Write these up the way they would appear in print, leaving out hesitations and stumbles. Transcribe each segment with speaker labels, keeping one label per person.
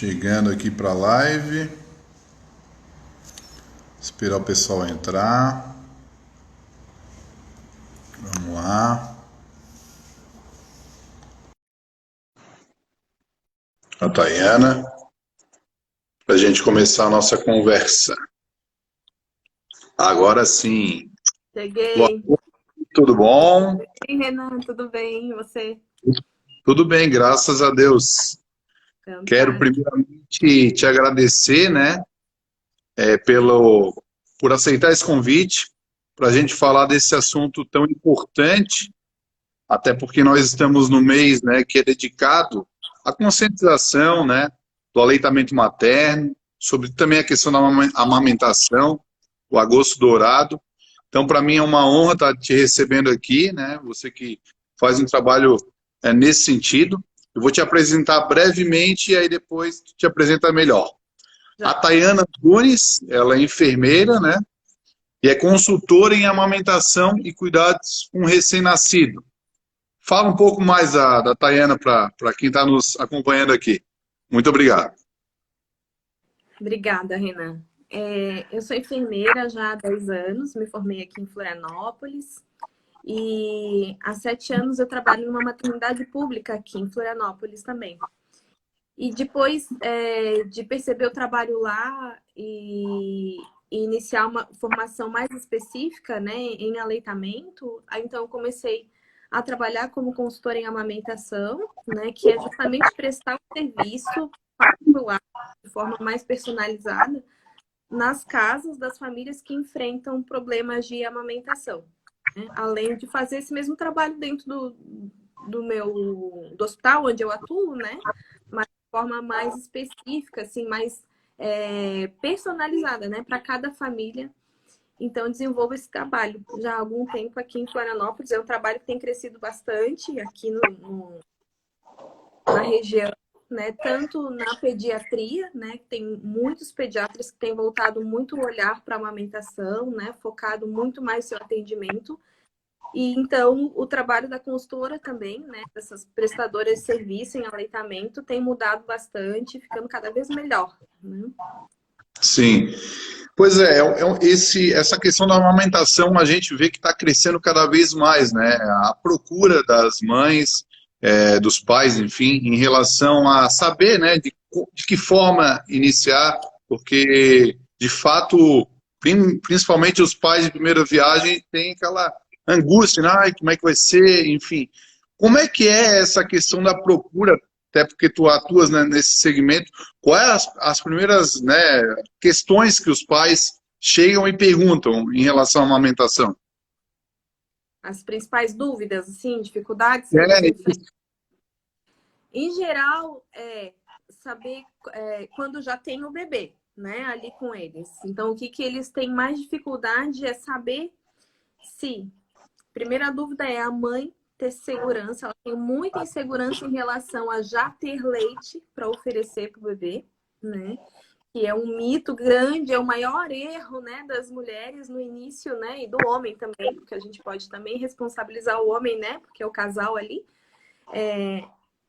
Speaker 1: Chegando aqui para a live. Esperar o pessoal entrar. Vamos lá. A Tayana. Para a gente começar a nossa conversa. Agora sim. Boa
Speaker 2: Cheguei.
Speaker 1: noite, tudo bom?
Speaker 2: Oi, Renan, tudo bem? E você?
Speaker 1: Tudo bem, graças a Deus.
Speaker 2: Então
Speaker 1: Quero
Speaker 2: tá.
Speaker 1: primeiramente te agradecer, né, por aceitar esse convite, para a gente falar desse assunto tão importante, até porque nós estamos no mês, né, que é dedicado à conscientização, né, do aleitamento materno, sobre também a questão da amamentação, o agosto dourado. Então, para mim é uma honra estar te recebendo aqui, né, você que faz um trabalho nesse sentido. Eu vou te apresentar brevemente e aí depois tu te apresenta melhor. A
Speaker 2: Já.
Speaker 1: Tayana Nunes, ela é enfermeira, né? E é consultora em amamentação e cuidados com recém-nascido. Fala um pouco mais da Tayana para quem está nos acompanhando aqui. Muito obrigado.
Speaker 2: Obrigada, Renan. Eu sou enfermeira já há 10 anos, me formei aqui em Florianópolis e há 7 anos eu trabalho numa maternidade pública aqui em Florianópolis também. E depois de perceber o trabalho lá e iniciar uma formação mais específica, né, em aleitamento, aí então eu comecei a trabalhar como consultora em amamentação, né, que é justamente prestar um serviço particular, de forma mais personalizada, nas casas das famílias que enfrentam problemas de amamentação, né? Além de fazer esse mesmo trabalho dentro do hospital onde eu atuo, né? Mas de forma mais específica, assim, mais personalizada, né? Para cada família. Então, eu desenvolvo esse trabalho já há algum tempo aqui em Florianópolis. É um trabalho que tem crescido bastante aqui na região, né? Tanto na pediatria, né? Tem muitos pediatras que têm voltado muito o olhar para a amamentação, né? Focado muito mais no seu atendimento. E então o trabalho da consultora também, né? Dessas prestadoras de serviço em aleitamento tem mudado bastante, ficando cada vez melhor, né?
Speaker 1: Sim. Pois essa questão da amamentação a gente vê que está crescendo cada vez mais, né? A procura das mães, dos pais, enfim, em relação a saber, né, de que forma iniciar, porque, de fato, principalmente os pais de primeira viagem têm aquela angústia, né? Ai, como é que vai ser, enfim. Como é que é essa questão da procura, até porque tu atuas, né, nesse segmento, quais as primeiras, né, questões que os pais chegam e perguntam em relação à amamentação?
Speaker 2: As principais dúvidas, assim, dificuldades que eles
Speaker 1: É,
Speaker 2: enfrentam, em geral, é saber quando já tem o bebê, né, ali com eles. Então, o que eles têm mais dificuldade é saber se... Primeira dúvida é a mãe ter segurança, ela tem muita insegurança em relação a já ter leite para oferecer para o bebê, né? Que é um mito grande, é o maior erro, né, das mulheres no início, né, e do homem também, porque a gente pode também responsabilizar o homem, né, porque é o casal ali, é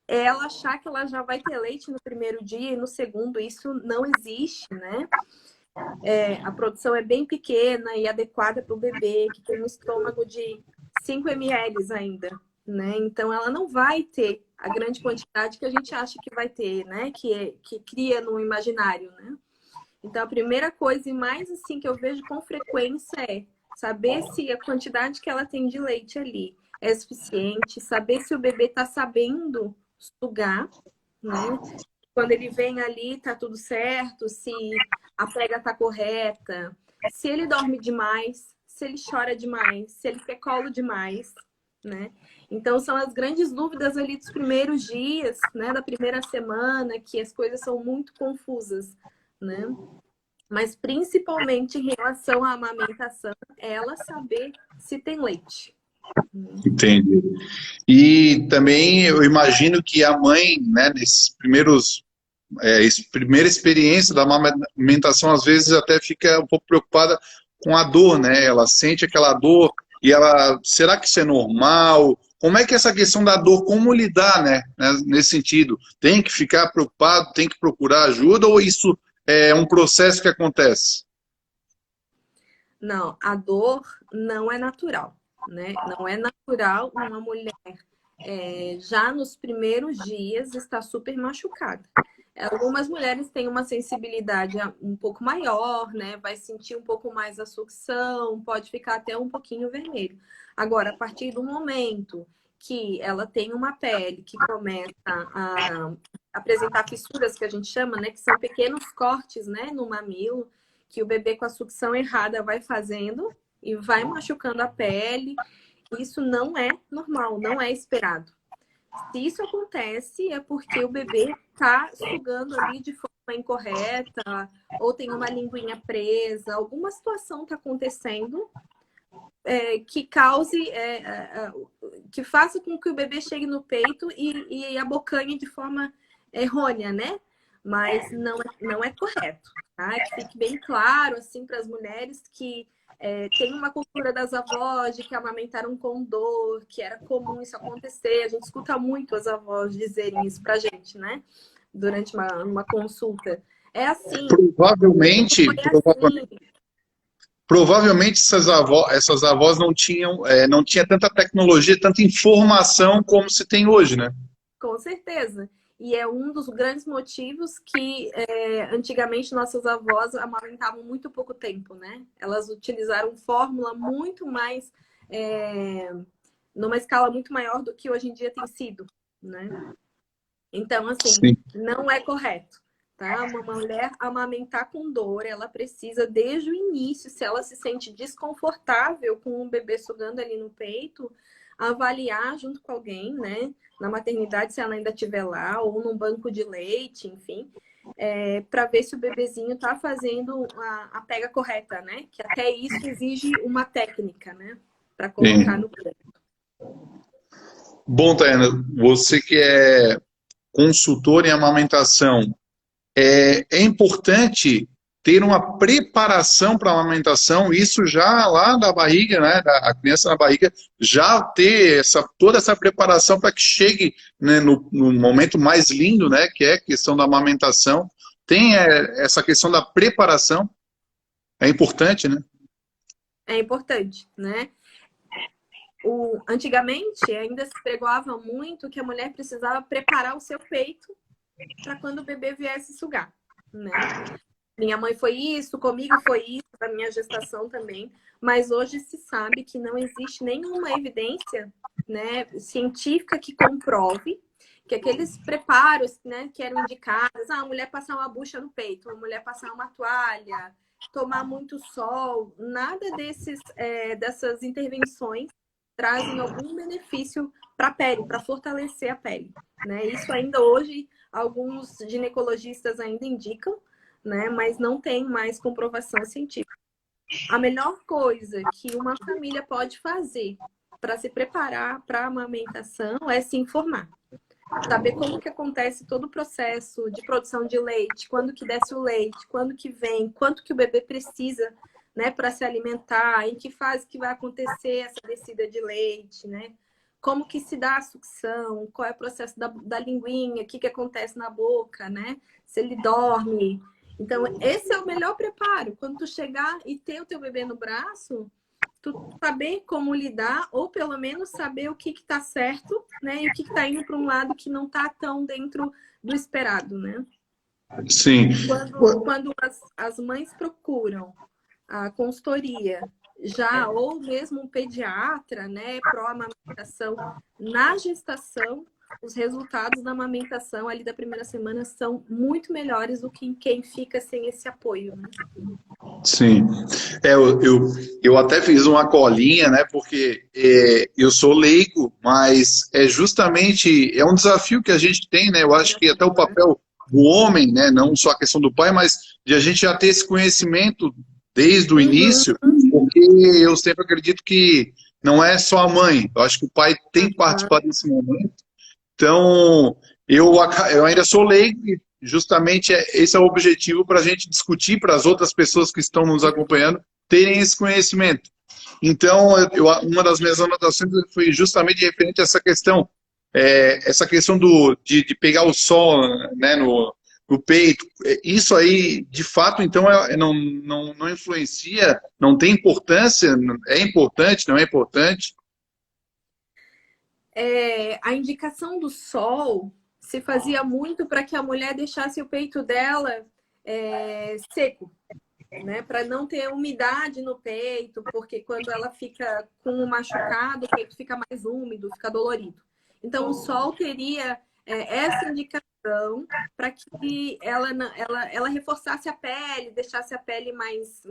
Speaker 2: ela achar que ela já vai ter leite no primeiro dia e no segundo, isso não existe, né? A produção é bem pequena e adequada para o bebê, que tem um estômago de 5 ml ainda, né? Então, ela não vai ter a grande quantidade que a gente acha que vai ter, né? Que cria no imaginário, né? Então, a primeira coisa e mais assim que eu vejo com frequência é saber se a quantidade que ela tem de leite ali é suficiente, saber se o bebê está sabendo sugar, né? Quando ele vem ali, tá tudo certo, se a pega tá correta, se ele dorme demais, se ele chora demais, se ele quer colo demais, né? Então, são as grandes dúvidas ali dos primeiros dias, né? Da primeira semana, que as coisas são muito confusas, né? Mas, principalmente em relação à amamentação, é ela saber se tem leite.
Speaker 1: entendi. E também eu imagino que a mãe, né, nesses primeira experiência da amamentação, às vezes até fica um pouco preocupada com a dor, né? Ela sente aquela dor e ela, será que isso é normal? como é que essa questão da dor, como lidar, né, nesse sentido? Tem que ficar preocupado, tem que procurar ajuda, ou isso é um processo que acontece?
Speaker 2: Não, a dor não é natural, né? Não é natural uma mulher já nos primeiros dias está super machucada. Algumas mulheres têm uma sensibilidade um pouco maior, né? Vai sentir um pouco mais a sucção, pode ficar até um pouquinho vermelho. Agora, a partir do momento que ela tem uma pele que começa a apresentar fissuras, que a gente chama, né? Que são pequenos cortes, né? No mamilo, que o bebê com a sucção errada vai fazendo e vai machucando a pele. Isso não é normal, não é esperado. Se isso acontece, é porque o bebê está sugando ali de forma incorreta, ou tem uma linguinha presa, alguma situação está acontecendo que cause, que faça com que o bebê chegue no peito e abocanhe de forma errônea, né? Mas não é correto, tá? Que fique bem claro, assim, para as mulheres que tem uma cultura das avós de que amamentaram com dor, que era comum isso acontecer. A gente escuta muito as avós dizerem isso pra gente, né? Durante uma consulta. É assim.
Speaker 1: Provavelmente,
Speaker 2: assim.
Speaker 1: Provavelmente essas avós não tinha tanta tecnologia, tanta informação como se tem hoje, né?
Speaker 2: Com certeza. E é um dos grandes motivos que antigamente nossas avós amamentavam muito pouco tempo, né? Elas utilizaram fórmula muito mais, numa escala muito maior do que hoje em dia tem sido, né? Então, assim,
Speaker 1: Sim.
Speaker 2: não é correto, tá? Uma mulher amamentar com dor, ela precisa, desde o início, se ela se sente desconfortável com um bebê sugando ali no peito, avaliar junto com alguém, né? Na maternidade, se ela ainda estiver lá, ou num banco de leite, enfim, para ver se o bebezinho está fazendo a pega correta, né? Que até isso exige uma técnica, né? Para colocar no peito.
Speaker 1: Bom, Tayana, você que é consultor em amamentação, é importante ter uma preparação para a amamentação, isso já lá da barriga, né, a criança na barriga, já ter toda essa preparação para que chegue, né, no momento mais lindo, né, que é a questão da amamentação. Tem essa questão da preparação, é importante, né?
Speaker 2: É importante, né? Antigamente, ainda se pregoava muito que a mulher precisava preparar o seu peito para quando o bebê viesse sugar, né? Minha mãe foi isso, comigo foi isso, da minha gestação também. Mas hoje se sabe que não existe nenhuma evidência, né, científica que comprove que aqueles preparos, né, que eram indicados, a mulher passar uma bucha no peito, a mulher passar uma toalha, tomar muito sol, nada dessas intervenções trazem algum benefício para a pele, para fortalecer a pele, né? Isso ainda hoje alguns ginecologistas ainda indicam, né? Mas não tem mais comprovação científica. A melhor coisa que uma família pode fazer para se preparar para a amamentação é se informar. Saber como que acontece todo o processo de produção de leite, quando que desce o leite, quando que vem, quanto que o bebê precisa, né, para se alimentar, em que fase que vai acontecer essa descida de leite, né? Como que se dá a sucção, qual é o processo da linguinha, o que que acontece na boca, né? Se ele dorme. Então, esse é o melhor preparo. Quando tu chegar e ter o teu bebê no braço, tu saber como lidar, ou pelo menos saber o que está certo, né? E o que está indo para um lado que não está tão dentro do esperado, né?
Speaker 1: Sim.
Speaker 2: Quando as mães procuram a consultoria já, ou mesmo um pediatra, né, pró-amamentação na gestação, os resultados da amamentação ali da primeira semana são muito melhores do que quem fica sem esse apoio, né?
Speaker 1: Sim. Eu até fiz uma colinha, né, porque eu sou leigo, mas é um desafio que a gente tem, né, eu acho que até o papel do homem, né, não só a questão do pai, mas de a gente já ter esse conhecimento desde o início, porque eu sempre acredito que não é só a mãe, eu acho que o pai tem que participar desse momento. Então, eu ainda sou leigo e justamente esse é o objetivo para a gente discutir para as outras pessoas que estão nos acompanhando terem esse conhecimento. Então, uma das minhas anotações foi justamente referente a essa questão de pegar o sol, né, no peito. Isso aí, de fato, então, não influencia, não tem importância, é importante, não é importante?
Speaker 2: A indicação do sol se fazia muito para que a mulher deixasse o peito dela seco, né? Para não ter umidade no peito, porque quando ela fica com o machucado, o peito fica mais úmido, fica dolorido. Então, o sol teria essa indicação para que ela reforçasse a pele, deixasse a pele mais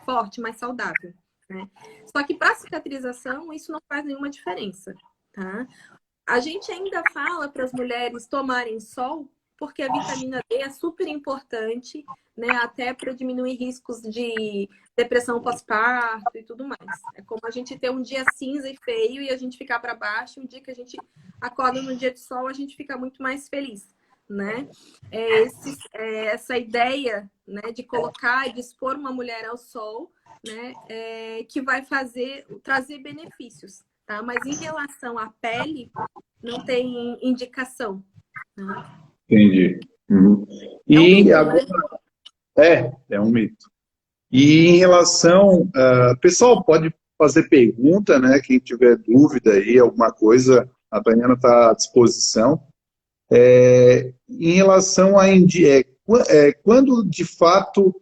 Speaker 2: forte, mais saudável, né? Só que para cicatrização, isso não faz nenhuma diferença, tá? A gente ainda fala para as mulheres tomarem sol, porque a vitamina D é super importante, né? Até para diminuir riscos de depressão pós-parto e tudo mais. É como a gente ter um dia cinza e feio e a gente ficar para baixo, um dia que a gente acorda no dia de sol, a gente fica muito mais feliz, né? Essa ideia, né, de colocar e de expor uma mulher ao sol, né, que vai trazer benefícios, tá? Mas em relação à pele, não tem indicação, né?
Speaker 1: Entendi. Uhum.
Speaker 2: É um
Speaker 1: E
Speaker 2: mito,
Speaker 1: agora,
Speaker 2: né?
Speaker 1: é um mito. E em relação, pessoal, pode fazer pergunta, né? Quem tiver dúvida aí, alguma coisa, a Daniela está à disposição. Em relação quando de fato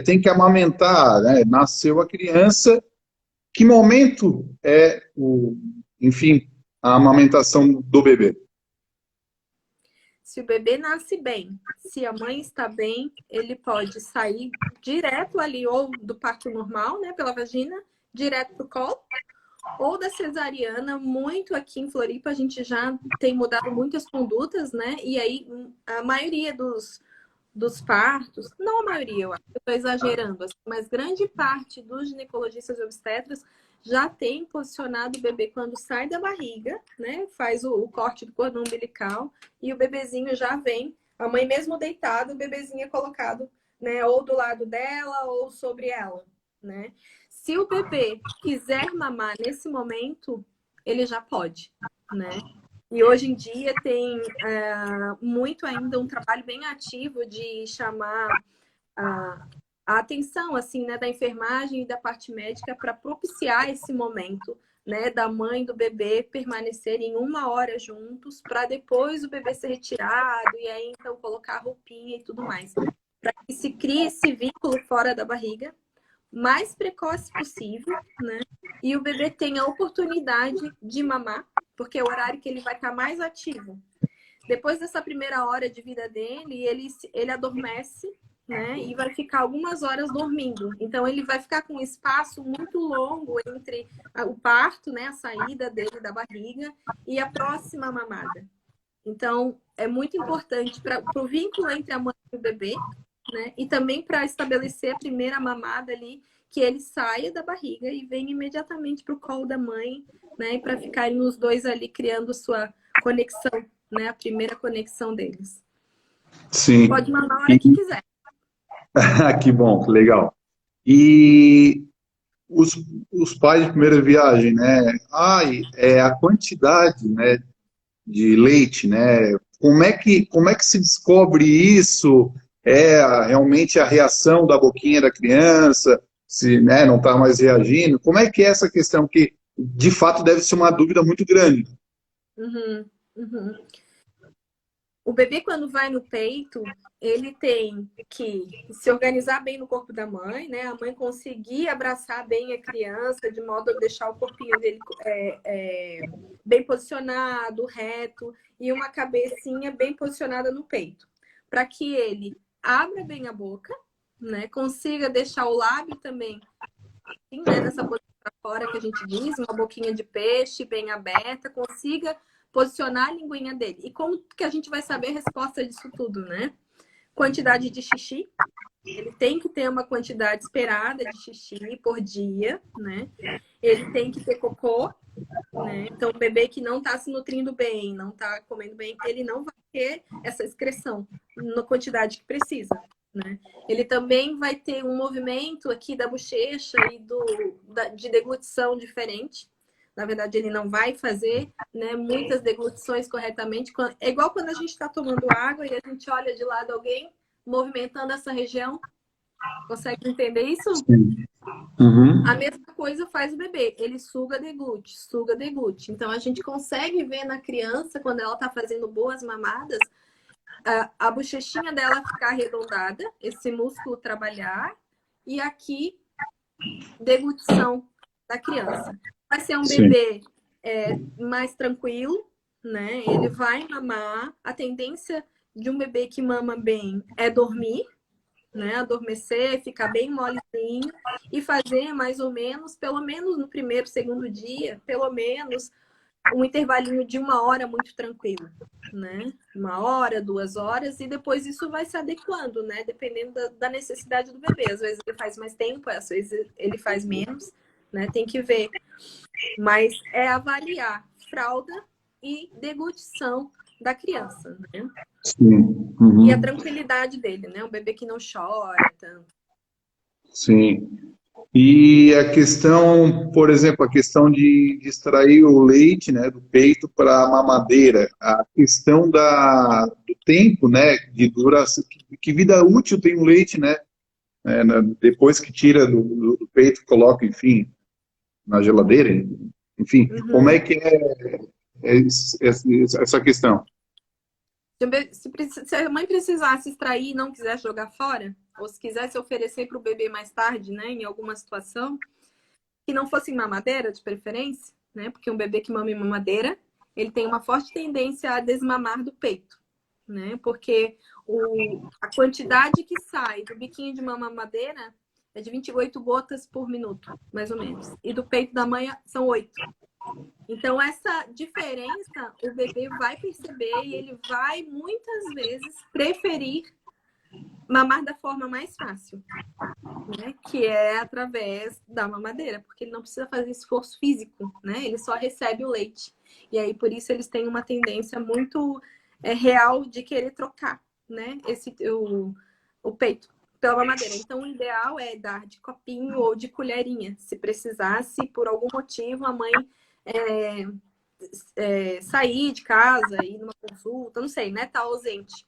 Speaker 1: tem que amamentar, né? Nasceu a criança, que momento enfim, a amamentação do bebê?
Speaker 2: Se o bebê nasce bem, se a mãe está bem, ele pode sair direto ali, ou do parto normal, né, pela vagina, direto para o colo, ou da cesariana. Muito aqui em Floripa, a gente já tem mudado muitas condutas, né? E aí, a maioria dos partos, não a maioria, eu acho que eu estou exagerando, assim, mas grande parte dos ginecologistas e obstetras já tem posicionado o bebê quando sai da barriga, né? Faz o corte do cordão umbilical e o bebezinho já vem, a mãe mesmo deitada, o bebezinho é colocado, né? Ou do lado dela ou sobre ela, né? Se o bebê quiser mamar nesse momento, ele já pode, né? E hoje em dia tem muito ainda um trabalho bem ativo de chamar a, a atenção assim, né, da enfermagem e da parte médica para propiciar esse momento, né, da mãe e do bebê permanecerem 1 hora juntos para depois o bebê ser retirado e aí então colocar a roupinha e tudo mais. Para que se crie esse vínculo fora da barriga mais precoce possível, né? E o bebê tem a oportunidade de mamar, porque é o horário que ele vai estar mais ativo. Depois dessa primeira hora de vida dele, ele adormece, né? E vai ficar algumas horas dormindo. Então, ele vai ficar com um espaço muito longo entre o parto, né? A saída dele da barriga e a próxima mamada. Então, é muito importante para o vínculo entre a mãe e o bebê, né? E também para estabelecer a primeira mamada ali, que ele saia da barriga e venha imediatamente para o colo da mãe, né? E para ficarem os dois ali criando sua conexão, né? A primeira conexão deles.
Speaker 1: Sim.
Speaker 2: Pode mamar a hora que quiser.
Speaker 1: Que bom, que legal. E os, os pais de primeira viagem, né? A quantidade, né, de leite, né? Como é que se descobre isso? Realmente a reação da boquinha da criança, se, né, não está mais reagindo? Como é que é essa questão que, de fato, deve ser uma dúvida muito grande?
Speaker 2: Uhum, uhum. O bebê, quando vai no peito, ele tem que se organizar bem no corpo da mãe, né? A mãe conseguir abraçar bem a criança, de modo a deixar o corpinho dele bem posicionado, reto, e uma cabecinha bem posicionada no peito. Para que ele abra bem a boca, né? Consiga deixar o lábio também, assim, né? Nessa posição para fora que a gente diz, uma boquinha de peixe bem aberta, consiga posicionar a linguinha dele. E como que a gente vai saber a resposta disso tudo, né? Quantidade de xixi. Ele tem que ter uma quantidade esperada de xixi por dia, né? Ele tem que ter cocô, né? Então, o bebê que não está se nutrindo bem, não está comendo bem, ele não vai ter essa excreção na quantidade que precisa, né? Ele também vai ter um movimento aqui da bochecha e de deglutição diferente. Na verdade, ele não vai fazer, né, muitas deglutições corretamente. É igual quando a gente está tomando água e a gente olha de lado alguém movimentando essa região. Consegue entender isso?
Speaker 1: Sim. Uhum.
Speaker 2: A mesma coisa faz o bebê. Ele suga, deglute, suga, deglute. Então, a gente consegue ver na criança, quando ela está fazendo boas mamadas, a bochechinha dela ficar arredondada, esse músculo trabalhar, e aqui, deglutição da criança. Vai ser um
Speaker 1: Sim.
Speaker 2: bebê mais tranquilo, né? Ele vai mamar. A tendência de um bebê que mama bem é dormir, né? Adormecer, ficar bem molezinho e fazer mais ou menos, pelo menos no primeiro, segundo dia, pelo menos um intervalinho de 1 hora muito tranquilo, né? 1 hora, 2 horas, e depois isso vai se adequando, né? Dependendo da necessidade do bebê. Às vezes ele faz mais tempo, às vezes ele faz menos, né? Tem que ver. Mas é avaliar fralda e deglutição da criança, né?
Speaker 1: Sim.
Speaker 2: E a
Speaker 1: Uhum.
Speaker 2: tranquilidade dele, né? Um bebê que não chora tanto.
Speaker 1: Sim. E a questão, por exemplo, a questão de extrair o leite, né, do peito para a mamadeira, a questão do tempo, né, de duração, que vida útil tem o leite, né, depois que tira do peito, coloca, enfim, na geladeira, enfim, como é
Speaker 2: Uhum.
Speaker 1: que essa questão?
Speaker 2: Se a mãe precisasse extrair e não quiser jogar fora, ou se quisesse oferecer para o bebê mais tarde, né, em alguma situação, que não fosse em mamadeira, de preferência, né, porque um bebê que mama em mamadeira, ele tem uma forte tendência a desmamar do peito, né, porque a quantidade que sai do biquinho de uma mamadeira é de 28 gotas por minuto, mais ou menos, e do peito da mãe são 8. Então, essa diferença o bebê vai perceber e ele vai, muitas vezes, preferir mamar da forma mais fácil, né? Que é através da mamadeira, porque ele não precisa fazer esforço físico, né? Ele só recebe o leite. E aí, por isso, eles têm uma tendência muito real de querer trocar, né? O peito pela mamadeira. Então, o ideal é dar de copinho ou de colherinha. Se precisasse, por algum motivo, a mãe sair de casa, ir numa consulta, não sei, né? Tá ausente.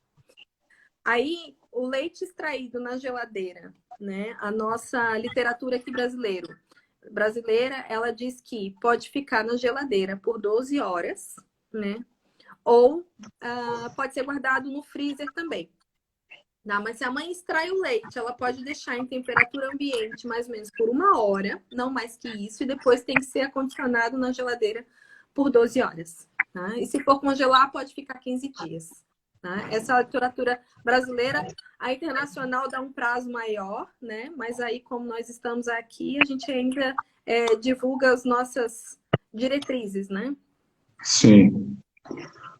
Speaker 2: Aí, o leite extraído na geladeira, né? A nossa literatura aqui brasileira, ela diz que pode ficar na geladeira por 12 horas, né? Ou pode ser guardado no freezer também. Não, mas se a mãe extrai o leite, ela pode deixar em temperatura ambiente mais ou menos por 1 hora, não mais que isso, e depois tem que ser acondicionado na geladeira por 12 horas. Tá? E se for congelar, pode ficar 15 dias. Tá? Essa é a literatura brasileira. A internacional dá um prazo maior, né? Mas aí, como nós estamos aqui, a gente ainda divulga as nossas diretrizes, né?
Speaker 1: Sim.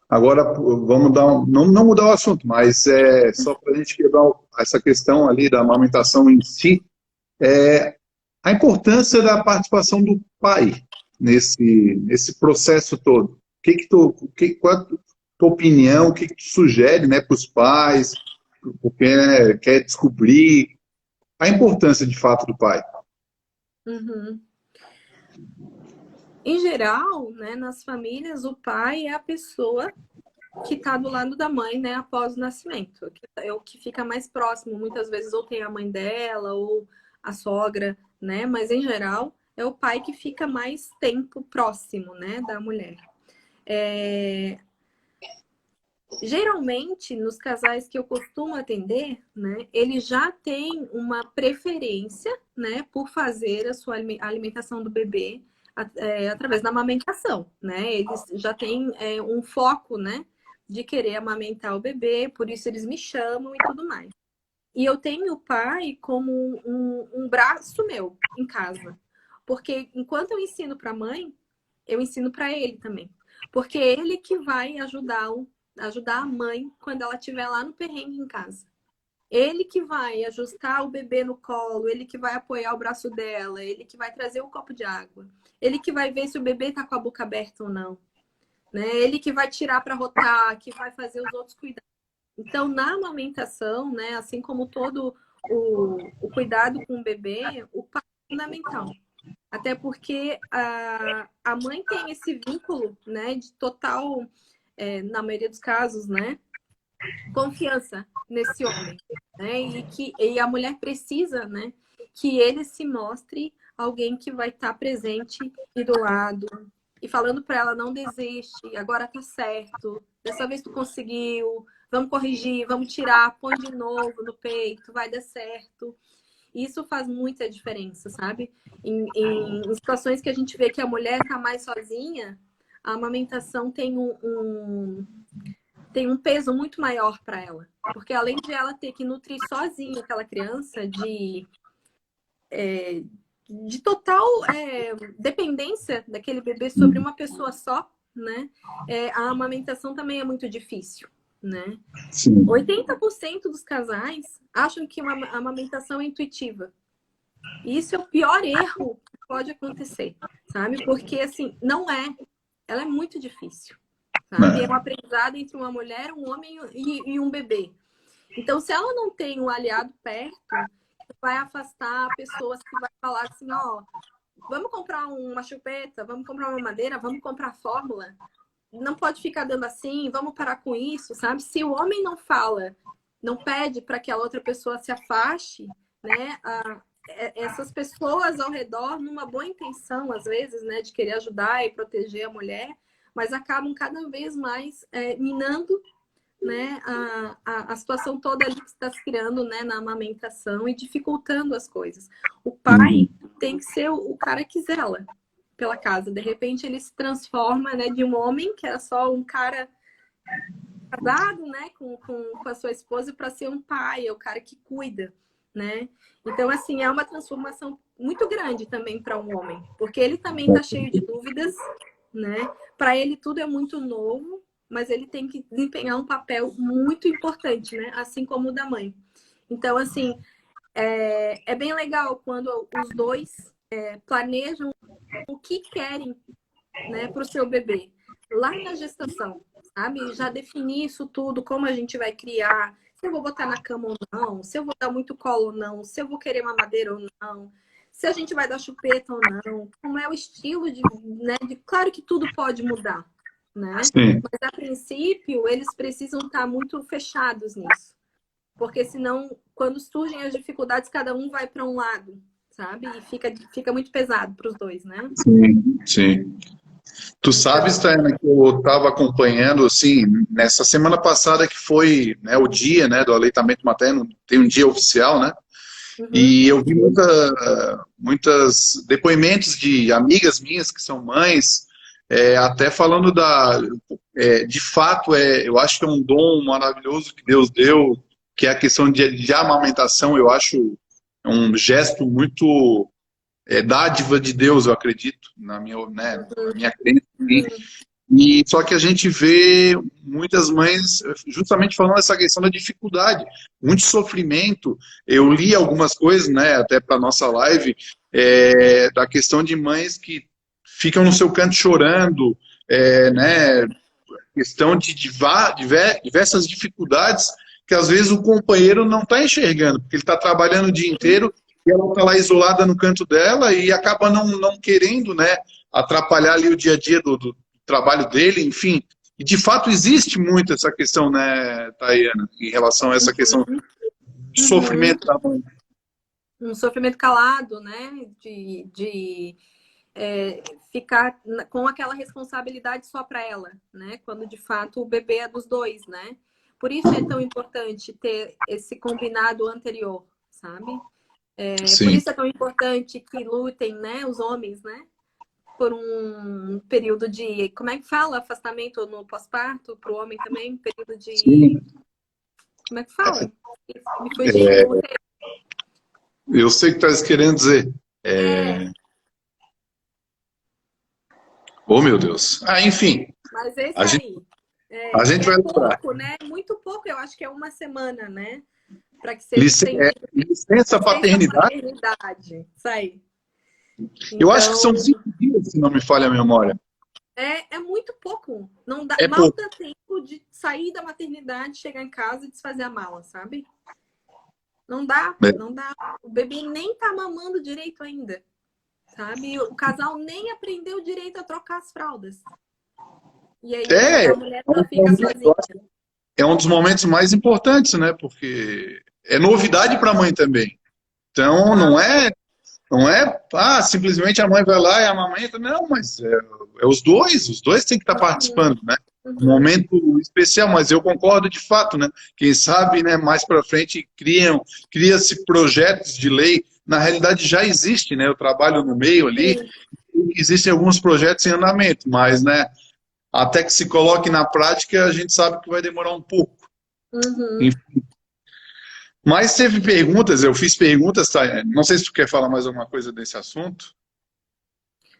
Speaker 1: Agora, vamos não mudar o assunto, mas só para a gente quebrar essa questão ali da amamentação em si, a importância da participação do pai nesse processo todo. Qual é a tua opinião, o que tu sugere, né, para os pais, porque quer descobrir a importância de fato do pai?
Speaker 2: Uhum. Em geral, né, nas famílias, o pai é a pessoa que está do lado da mãe, né, após o nascimento. É o que fica mais próximo. Muitas vezes ou tem a mãe dela ou a sogra, né? Mas em geral é o pai que fica mais tempo próximo, né, da mulher. Geralmente, nos casais que eu costumo atender, né, ele já tem uma preferência, né, por fazer a sua alimentação do bebê através da amamentação, né? Eles já têm um foco, né, de querer amamentar o bebê, por isso eles me chamam e tudo mais. E eu tenho o pai como um braço meu em casa, porque enquanto eu ensino para a mãe, eu ensino para ele também. Porque é ele que vai ajudar a mãe quando ela estiver lá no perrengue em casa. Ele que vai ajustar o bebê no colo, ele que vai apoiar o braço dela, ele que vai trazer um copo de água, ele que vai ver se o bebê está com a boca aberta ou não, né? Ele que vai tirar para rotar, que vai fazer os outros cuidados. Então, na amamentação, né, assim como todo o cuidado com o bebê, o pai é fundamental. Até porque a mãe tem esse vínculo, né, de total, na maioria dos casos, né, confiança nesse homem, né, e a mulher precisa, né, que ele se mostre alguém que vai estar presente e do lado, e falando para ela, não desiste, agora tá certo, dessa vez tu conseguiu, vamos corrigir, vamos tirar, põe de novo no peito, vai dar certo. Isso faz muita diferença, sabe? Em situações que a gente vê que a mulher tá mais sozinha, a amamentação tem um peso muito maior para ela. Porque além de ela ter que nutrir sozinha aquela criança de total dependência daquele bebê sobre uma pessoa só, né? A amamentação também é muito difícil, né?
Speaker 1: Sim.
Speaker 2: 80% dos casais acham que uma amamentação é intuitiva. E isso é o pior erro que pode acontecer, sabe? Porque, assim, não é. Ela é muito difícil, sabe? É um aprendizado entre uma mulher, um homem e um bebê. Então, se ela não tem um aliado perto, vai afastar pessoas que vai falar assim, ó, vamos comprar uma chupeta, vamos comprar uma madeira, vamos comprar fórmula. Não pode ficar dando assim, vamos parar com isso, sabe? Se o homem não fala, não pede para que a outra pessoa se afaste, né? Essas pessoas ao redor, numa boa intenção, às vezes, né, de querer ajudar e proteger a mulher, mas acabam cada vez mais minando, né, a situação toda ali que está se criando, né, na amamentação e dificultando as coisas. O pai tem que ser o cara que zela pela casa. De repente ele se transforma, né, de um homem que era só um cara casado, né, com a sua esposa, para ser um pai, é o cara que cuida, né? Então, assim, é uma transformação muito grande também para um homem, porque ele também está cheio de dúvidas, né? Para ele tudo é muito novo, mas ele tem que desempenhar um papel muito importante, né? Assim como o da mãe. Então, assim, é bem legal quando os dois planejam o que querem, né, para o seu bebê lá na gestação, sabe? Já definir isso tudo, como a gente vai criar, se eu vou botar na cama ou não, se eu vou dar muito colo ou não, se eu vou querer mamadeira ou não, se a gente vai dar chupeta ou não, como é o estilo né? Claro que tudo pode mudar, né?
Speaker 1: Sim.
Speaker 2: Mas a princípio eles precisam estar muito fechados nisso, porque senão quando surgem as dificuldades cada um vai para um lado, sabe? E fica muito pesado para os dois, né?
Speaker 1: Sim, sim. Tu sabes, Tayana, que eu estava acompanhando, assim, nessa semana passada que foi, né, o dia, né, do aleitamento materno, tem um dia oficial, né?
Speaker 2: Uhum.
Speaker 1: E eu vi muitas depoimentos de amigas minhas que são mães, até falando de fato, eu acho que é um dom maravilhoso que Deus deu, que é a questão de amamentação. Eu acho um gesto muito dádiva de Deus, eu acredito, na minha crença. E só que a gente vê muitas mães justamente falando essa questão da dificuldade, muito sofrimento. Eu li algumas coisas, né, até para nossa live, da questão de mães que ficam no seu canto chorando, né, questão de diversas dificuldades que às vezes o companheiro não está enxergando, porque ele está trabalhando o dia inteiro e ela está lá isolada no canto dela e acaba não querendo, né, atrapalhar ali o dia a dia do trabalho dele, enfim. E de fato existe muito essa questão, né, Tayana, em relação a essa questão de sofrimento da mãe.
Speaker 2: Um sofrimento calado, né? Ficar com aquela responsabilidade só para ela, né? Quando de fato o bebê é dos dois, né? Por isso é tão importante ter esse combinado anterior, sabe? Por
Speaker 1: Sim.
Speaker 2: isso é tão importante que lutem, né? Os homens, né? Por um período de, como é que fala? Afastamento no pós-parto, para o homem também, período de.
Speaker 1: Sim.
Speaker 2: Como é que fala? Me fugiu.
Speaker 1: Eu sei o que estás querendo dizer. Oh, meu Deus. Enfim,
Speaker 2: Mas esse
Speaker 1: a gente,
Speaker 2: aí.
Speaker 1: a gente
Speaker 2: É
Speaker 1: vai lembrar.
Speaker 2: pouco, né? Muito pouco, eu acho que é uma semana, né? Para que seja estendido.
Speaker 1: Licença
Speaker 2: Licença
Speaker 1: paternidade.
Speaker 2: maternidade. Isso aí.
Speaker 1: Eu acho que
Speaker 2: Então,
Speaker 1: são 5 dias, se não me falha a memória.
Speaker 2: é muito pouco. Não dá,
Speaker 1: É
Speaker 2: mal
Speaker 1: pouco.
Speaker 2: dá tempo de sair da maternidade, chegar em casa e desfazer a mala, sabe? Não dá,
Speaker 1: É.
Speaker 2: não dá. O bebê nem tá mamando direito ainda, sabe? O casal nem aprendeu direito a trocar as fraldas. E aí
Speaker 1: É,
Speaker 2: a mulher ela fica sozinha.
Speaker 1: é um dos momentos mais importantes, né? Porque é novidade para a mãe também. Então, não é simplesmente a mãe vai lá e amamenta, não, mas é os dois têm que estar participando, né? Um
Speaker 2: Uhum.
Speaker 1: momento especial, mas eu concordo de fato, né? Quem sabe, né, mais para frente cria-se projetos de lei, na realidade já existe, né? Eu trabalho no meio ali,
Speaker 2: Sim.
Speaker 1: existem alguns projetos em andamento, mas, né, até que se coloque na prática, a gente sabe que vai demorar um pouco.
Speaker 2: Uhum.
Speaker 1: Mas teve perguntas, eu fiz perguntas, tá? Não sei se tu quer falar mais alguma coisa desse assunto.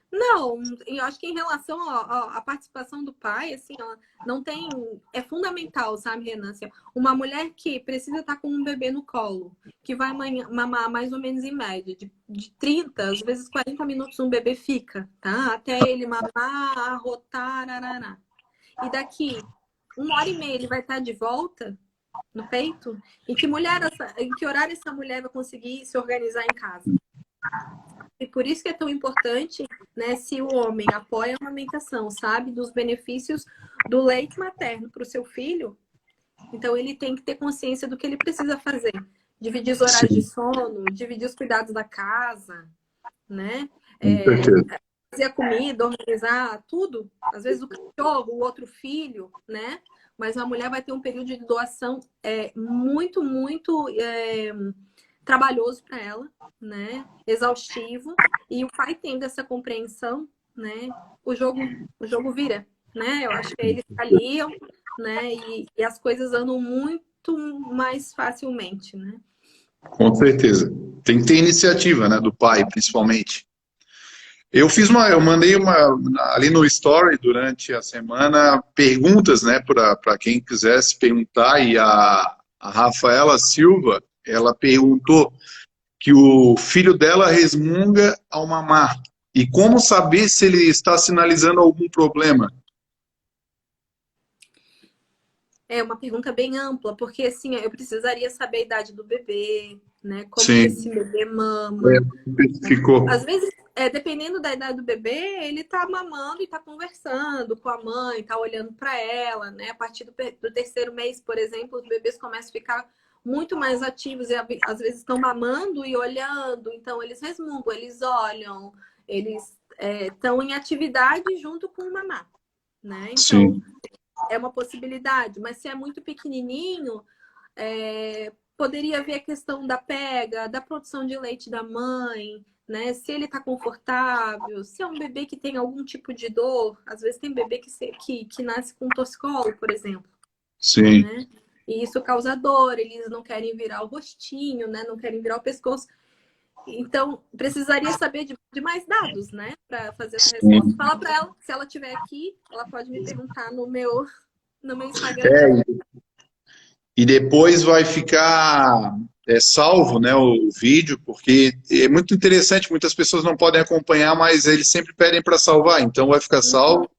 Speaker 2: Não, eu acho que em relação à participação do pai, assim, ó, não tem. É fundamental, sabe, Renan? Assim, uma mulher que precisa estar com um bebê no colo, que vai mamar mais ou menos em média, de 30, às vezes 40 minutos um bebê fica, tá? Até ele mamar, arrotar, arará. E daqui 1 hora e meia ele vai estar de volta no peito? Em que horário essa mulher vai conseguir se organizar em casa? E por isso que é tão importante, né, se o homem apoia a amamentação, sabe, dos benefícios do leite materno para o seu filho, então ele tem que ter consciência do que ele precisa fazer. Dividir os horários de
Speaker 1: Sim,
Speaker 2: sono, dividir os cuidados da casa, né?
Speaker 1: com certeza.
Speaker 2: Fazer a comida, organizar tudo. Às vezes o cachorro, o outro filho, né? Mas a mulher vai ter um período de doação muito trabalhoso para ela, né? Exaustivo. E o pai tendo essa compreensão, né? O jogo vira, né? Eu acho que eles se aliam, né? E as coisas andam muito mais facilmente, né?
Speaker 1: Com certeza. Tem que ter iniciativa, né, do pai, principalmente. Eu mandei ali no Story durante a semana perguntas, né, para quem quisesse perguntar, e a Rafaela Silva, ela perguntou que o filho dela resmunga ao mamar. E como saber se ele está sinalizando algum problema?
Speaker 2: É uma pergunta bem ampla, porque assim, eu precisaria saber a idade do bebê, né? Como que
Speaker 1: Sim,
Speaker 2: esse bebê mama. Às
Speaker 1: especificou.
Speaker 2: vezes, dependendo da idade do bebê, ele tá mamando e tá conversando com a mãe, tá olhando para ela, né? A partir do terceiro mês, por exemplo, os bebês começam a ficar muito mais ativos e às vezes estão mamando e olhando, então eles resmungam, eles olham, eles estão em atividade junto com o mamar, né? Então,
Speaker 1: Sim,
Speaker 2: é uma possibilidade, mas se é muito pequenininho, poderia ver a questão da pega, da produção de leite da mãe, né? Se ele está confortável, se é um bebê que tem algum tipo de dor, às vezes tem bebê que nasce com torcicolo, por exemplo,
Speaker 1: sim.
Speaker 2: né? E isso causa dor, eles não querem virar o rostinho, né? Não querem virar o pescoço. Então, precisaria saber de mais dados, né? Para fazer essa resposta.
Speaker 1: Sim.
Speaker 2: Fala para ela, se ela estiver aqui, ela pode me perguntar no meu Instagram
Speaker 1: É,
Speaker 2: também.
Speaker 1: e depois vai ficar salvo, né, o vídeo, porque é muito interessante, muitas pessoas não podem acompanhar, mas eles sempre pedem para salvar, então vai ficar salvo.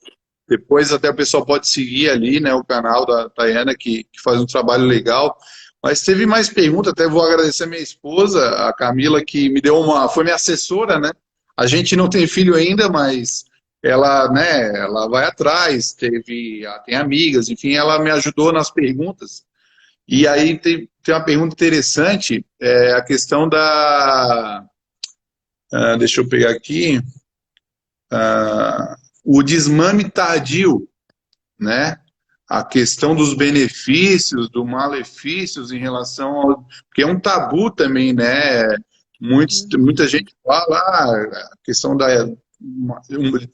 Speaker 1: Depois até o pessoal pode seguir ali, né, o canal da Tayana, que faz um trabalho legal. Mas teve mais perguntas, até vou agradecer a minha esposa, a Camila, que me deu foi minha assessora, né? A gente não tem filho ainda, mas ela, né, ela vai atrás, tem amigas, enfim, ela me ajudou nas perguntas. E aí tem uma pergunta interessante, a questão deixa eu pegar aqui, o desmame tardio, né? A questão dos benefícios, dos malefícios em relação ao... Porque é um tabu também, né? Muita gente fala a questão da...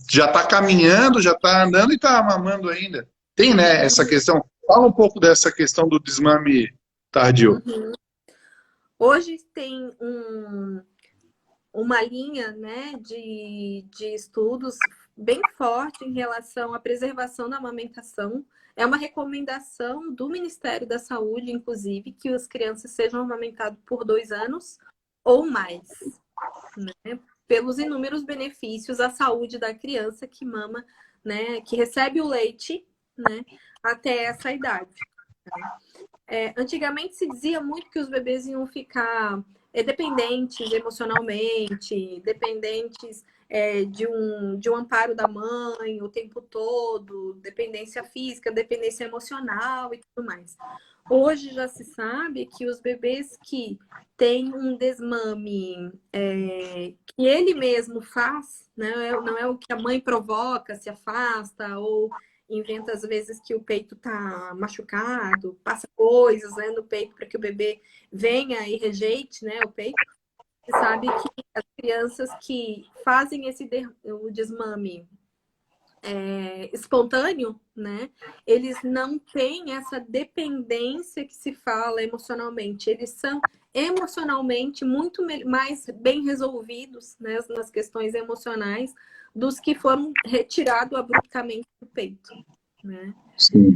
Speaker 1: Já está caminhando, já está andando e está mamando ainda. Tem, né, essa questão. Fala um pouco dessa questão do desmame tardio.
Speaker 2: Uhum. Hoje tem uma linha, né, de estudos bem forte em relação à preservação da amamentação. É uma recomendação do Ministério da Saúde, inclusive, que as crianças sejam amamentadas por 2 anos ou mais, né, pelos inúmeros benefícios à saúde da criança que mama, né, que recebe o leite, né, até essa idade. Antigamente se dizia muito que os bebês iam ficar dependentes emocionalmente, dependentes de um amparo da mãe o tempo todo, dependência física, dependência emocional e tudo mais. Hoje já se sabe que os bebês que têm um desmame que ele mesmo faz, né? Não é o que a mãe provoca, se afasta ou inventa às vezes que o peito tá machucado, passa coisas, né, no peito para que o bebê venha e rejeite, né, o peito. Você sabe que as crianças que fazem o desmame espontâneo, né? Eles não têm essa dependência que se fala emocionalmente. Eles são emocionalmente muito mais bem resolvidos, né, nas questões emocionais dos que foram retirados abruptamente do peito, né?
Speaker 1: Sim.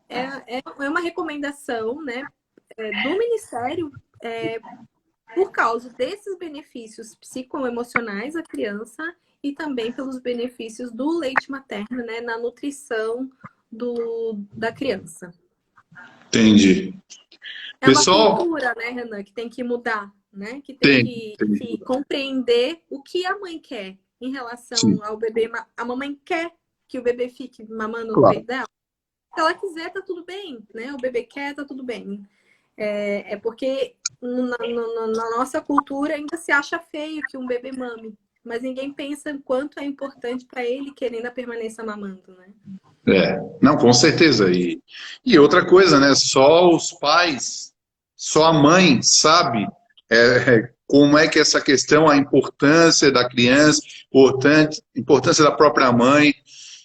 Speaker 2: É uma recomendação, né, do Ministério por causa desses benefícios psicoemocionais à criança e também pelos benefícios do leite materno, né, na nutrição da criança.
Speaker 1: Entendi.
Speaker 2: É uma
Speaker 1: Pessoal,
Speaker 2: cultura, né, Renan, que tem que mudar, né? Que tem que compreender o que a mãe quer em relação
Speaker 1: sim,
Speaker 2: ao bebê. A mamãe quer que o bebê fique mamando no
Speaker 1: claro.
Speaker 2: peito dela. Se ela quiser, tá tudo bem, né? O bebê quer, tá tudo bem. Porque na nossa cultura ainda se acha feio que um bebê mame, mas ninguém pensa o quanto é importante para ele que ele ainda permaneça mamando, né?
Speaker 1: Não, com certeza. E outra coisa, né? Só os pais, só a mãe sabe como é que essa questão, a importância da criança, importância da própria mãe.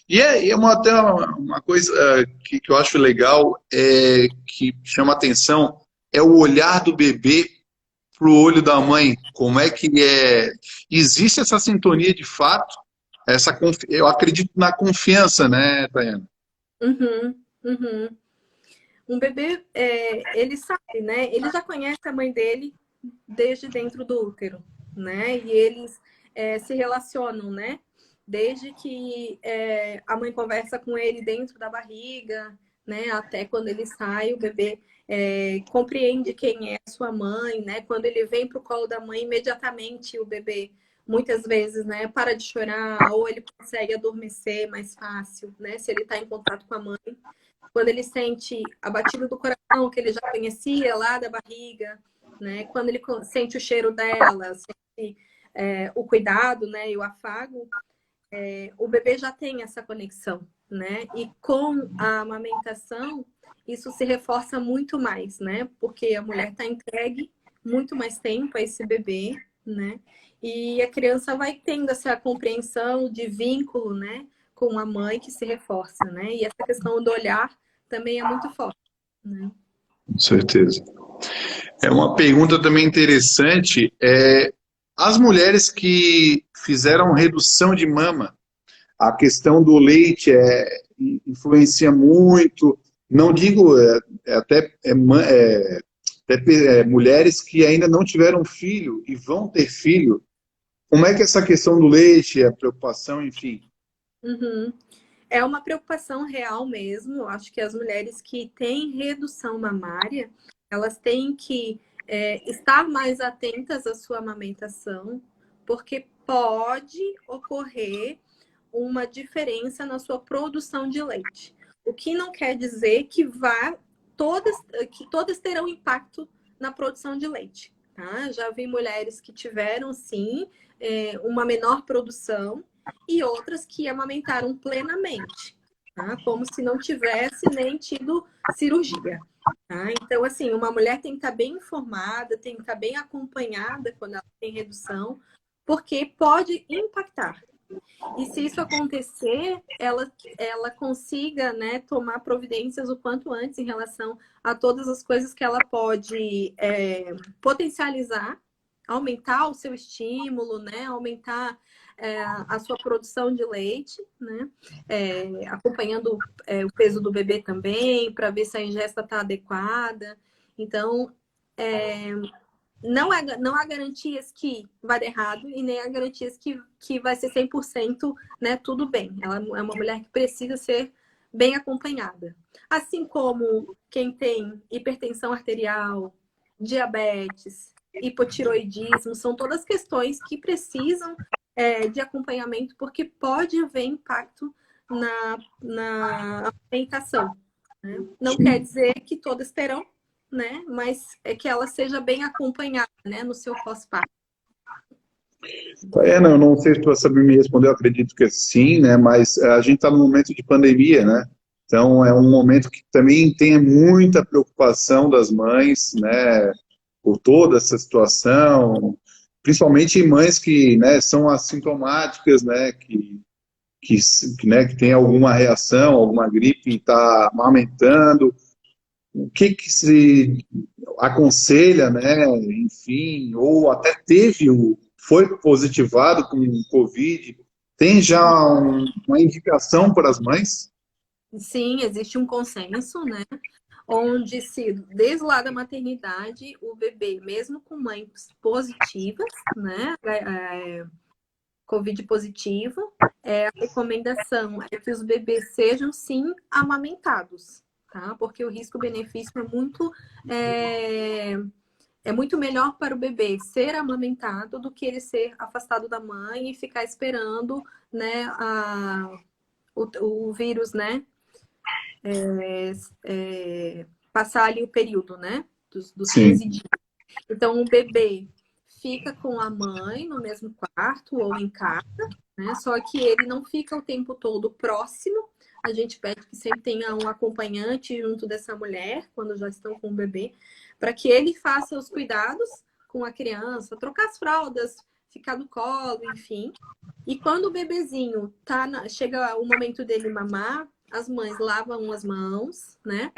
Speaker 1: E até uma coisa que eu acho legal, que chama atenção, é o olhar do bebê para o olho da mãe. Como é que é? Existe essa sintonia de fato? Eu acredito na confiança, né, Tayana?
Speaker 2: Uhum, uhum. Um bebê, ele sabe, né? Ele já conhece a mãe dele desde dentro do útero, né? E eles se relacionam, né? Desde que a mãe conversa com ele dentro da barriga, né? Até quando ele sai, o bebê compreende quem é a sua mãe, né? Quando ele vem para o colo da mãe, imediatamente o bebê, muitas vezes, né? Para de chorar ou ele consegue adormecer mais fácil, né? Se ele está em contato com a mãe. Quando ele sente a batida do coração que ele já conhecia lá da barriga, né? Quando ele sente o cheiro dela, sente o cuidado, né? E o afago, o bebê já tem essa conexão, né? E com a amamentação, isso se reforça muito mais, né? Porque a mulher está entregue muito mais tempo a esse bebê, né? E a criança vai tendo essa compreensão de vínculo, né? Com a mãe que se reforça, né? E essa questão do olhar também é muito forte, né?
Speaker 1: Com certeza. É uma pergunta também interessante. As mulheres que fizeram redução de mama, a questão do leite influencia muito. Não digo até mulheres que ainda não tiveram filho e vão ter filho. Como é que essa questão do leite, a preocupação, enfim?
Speaker 2: Uhum. É uma preocupação real mesmo. Eu acho que as mulheres que têm redução mamária, elas têm que estar mais atentas à sua amamentação, porque pode ocorrer uma diferença na sua produção de leite. O que não quer dizer que todas terão impacto na produção de leite. Tá? Já vi mulheres que tiveram, sim, uma menor produção e outras que amamentaram plenamente, tá? Como se não tivesse nem tido cirurgia. Tá? Então, assim, uma mulher tem que estar bem informada, tem que estar bem acompanhada quando ela tem redução, porque pode impactar. E se isso acontecer, ela consiga, né, tomar providências o quanto antes em relação a todas as coisas que ela pode potencializar, aumentar o seu estímulo, né, aumentar a sua produção de leite, né, acompanhando o peso do bebê também, para ver se a ingesta está adequada. Então, não há garantias que vai dar errado e nem há garantias que vai ser 100%, né, tudo bem. Ela é uma mulher que precisa ser bem acompanhada. Assim como quem tem hipertensão arterial, diabetes, hipotiroidismo, são todas questões que precisam de acompanhamento, porque pode haver impacto na alimentação. Né? Não
Speaker 1: Sim.
Speaker 2: quer dizer que todas terão, né? Mas é que ela seja bem acompanhada, né? No seu pós-parto.
Speaker 1: Não, não sei se você sabe me responder, eu acredito que sim, né? Mas a gente está num momento de pandemia, né? Então é um momento que também tem muita preocupação das mães, né? Por toda essa situação, principalmente mães que, né, são assintomáticas, né? Que tem alguma reação, alguma gripe e está amamentando. O que se aconselha, né? Enfim, ou até foi positivado com Covid, tem já uma indicação para as mães?
Speaker 2: Sim, existe um consenso, né? Onde se, desde lá da maternidade, o bebê, mesmo com mães positivas, né? Covid positiva, a recomendação é que os bebês sejam, sim, amamentados, tá? Porque o risco-benefício é muito melhor para o bebê ser amamentado do que ele ser afastado da mãe e ficar esperando, né, o vírus, né, passar ali o período, né, dos
Speaker 1: Sim,
Speaker 2: 15 dias. Então, o bebê fica com a mãe no mesmo quarto ou em casa, né? Só que ele não fica o tempo todo próximo. A gente pede que sempre tenha um acompanhante junto dessa mulher, quando já estão com o bebê, para que ele faça os cuidados com a criança, trocar as fraldas, ficar no colo, enfim. E quando o bebezinho chega o momento dele mamar, as mães lavam as mãos, né?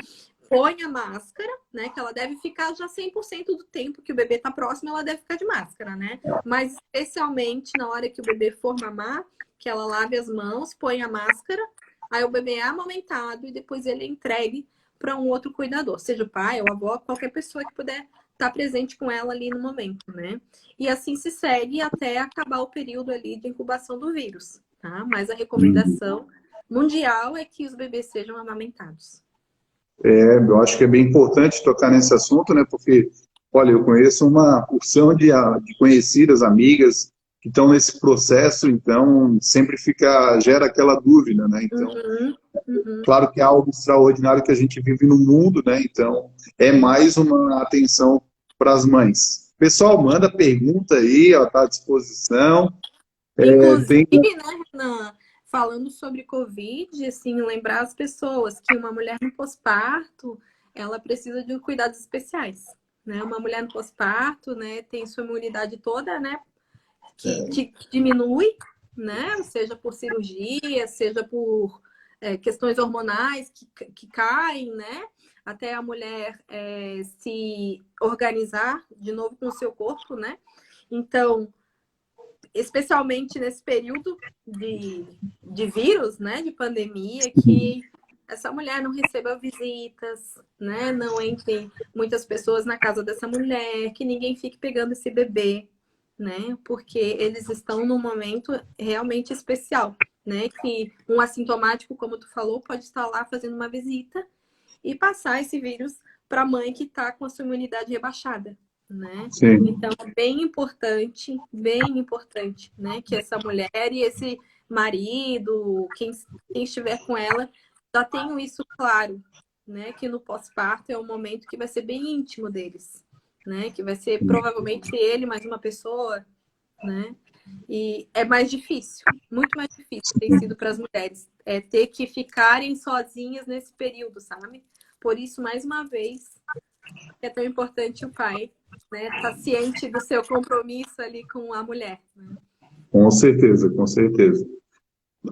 Speaker 2: Põe a máscara, né? Que ela deve ficar já 100% do tempo que o bebê está próximo, ela deve ficar de máscara, né? Mas especialmente na hora que o bebê for mamar, que ela lave as mãos, põe a máscara, aí o bebê é amamentado e depois ele é entregue para um outro cuidador, seja o pai ou a avó, qualquer pessoa que puder estar presente com ela ali no momento, né? E assim se segue até acabar o período ali de incubação do vírus, tá? Mas a recomendação mundial é que os bebês sejam amamentados.
Speaker 1: eu acho que é bem importante tocar nesse assunto, né? Porque, olha, eu conheço uma porção de conhecidas, amigas, que estão nesse processo, então sempre gera aquela dúvida, né? Então,
Speaker 2: Uhum, uhum.
Speaker 1: claro que é algo extraordinário que a gente vive no mundo, né? Então, é mais uma atenção para as mães. Pessoal, manda pergunta aí, ó, tá à disposição.
Speaker 2: Inclusive,
Speaker 1: Tem...
Speaker 2: né, Renan, falando sobre Covid, assim, lembrar as pessoas que uma mulher no pós-parto, ela precisa de cuidados especiais, né? Uma mulher no pós-parto, né, tem sua imunidade toda, né, que diminui, né, seja por cirurgia, seja por questões hormonais que caem, né, até a mulher se organizar de novo com o seu corpo, né? Então, especialmente nesse período de vírus, né, de pandemia, que essa mulher não receba visitas, né, não entre muitas pessoas na casa dessa mulher, que ninguém fique pegando esse bebê, né, porque eles estão num momento realmente especial, né, que um assintomático, como tu falou, pode estar lá fazendo uma visita e passar esse vírus para a mãe que está com a sua imunidade rebaixada, né?
Speaker 1: Sim,
Speaker 2: Então, é bem importante, né? Que essa mulher e esse marido, quem estiver com ela, já tenham isso claro, né? Que no pós-parto é um momento que vai ser bem íntimo deles, né? Que vai ser provavelmente ele mais uma pessoa, né? E é mais difícil, muito mais difícil tem sido para as mulheres ter que ficarem sozinhas nesse período, sabe? Por isso, mais uma vez, é tão importante o pai, né? Tá ciente do seu compromisso ali com a mulher. Né?
Speaker 1: com certeza, com certeza.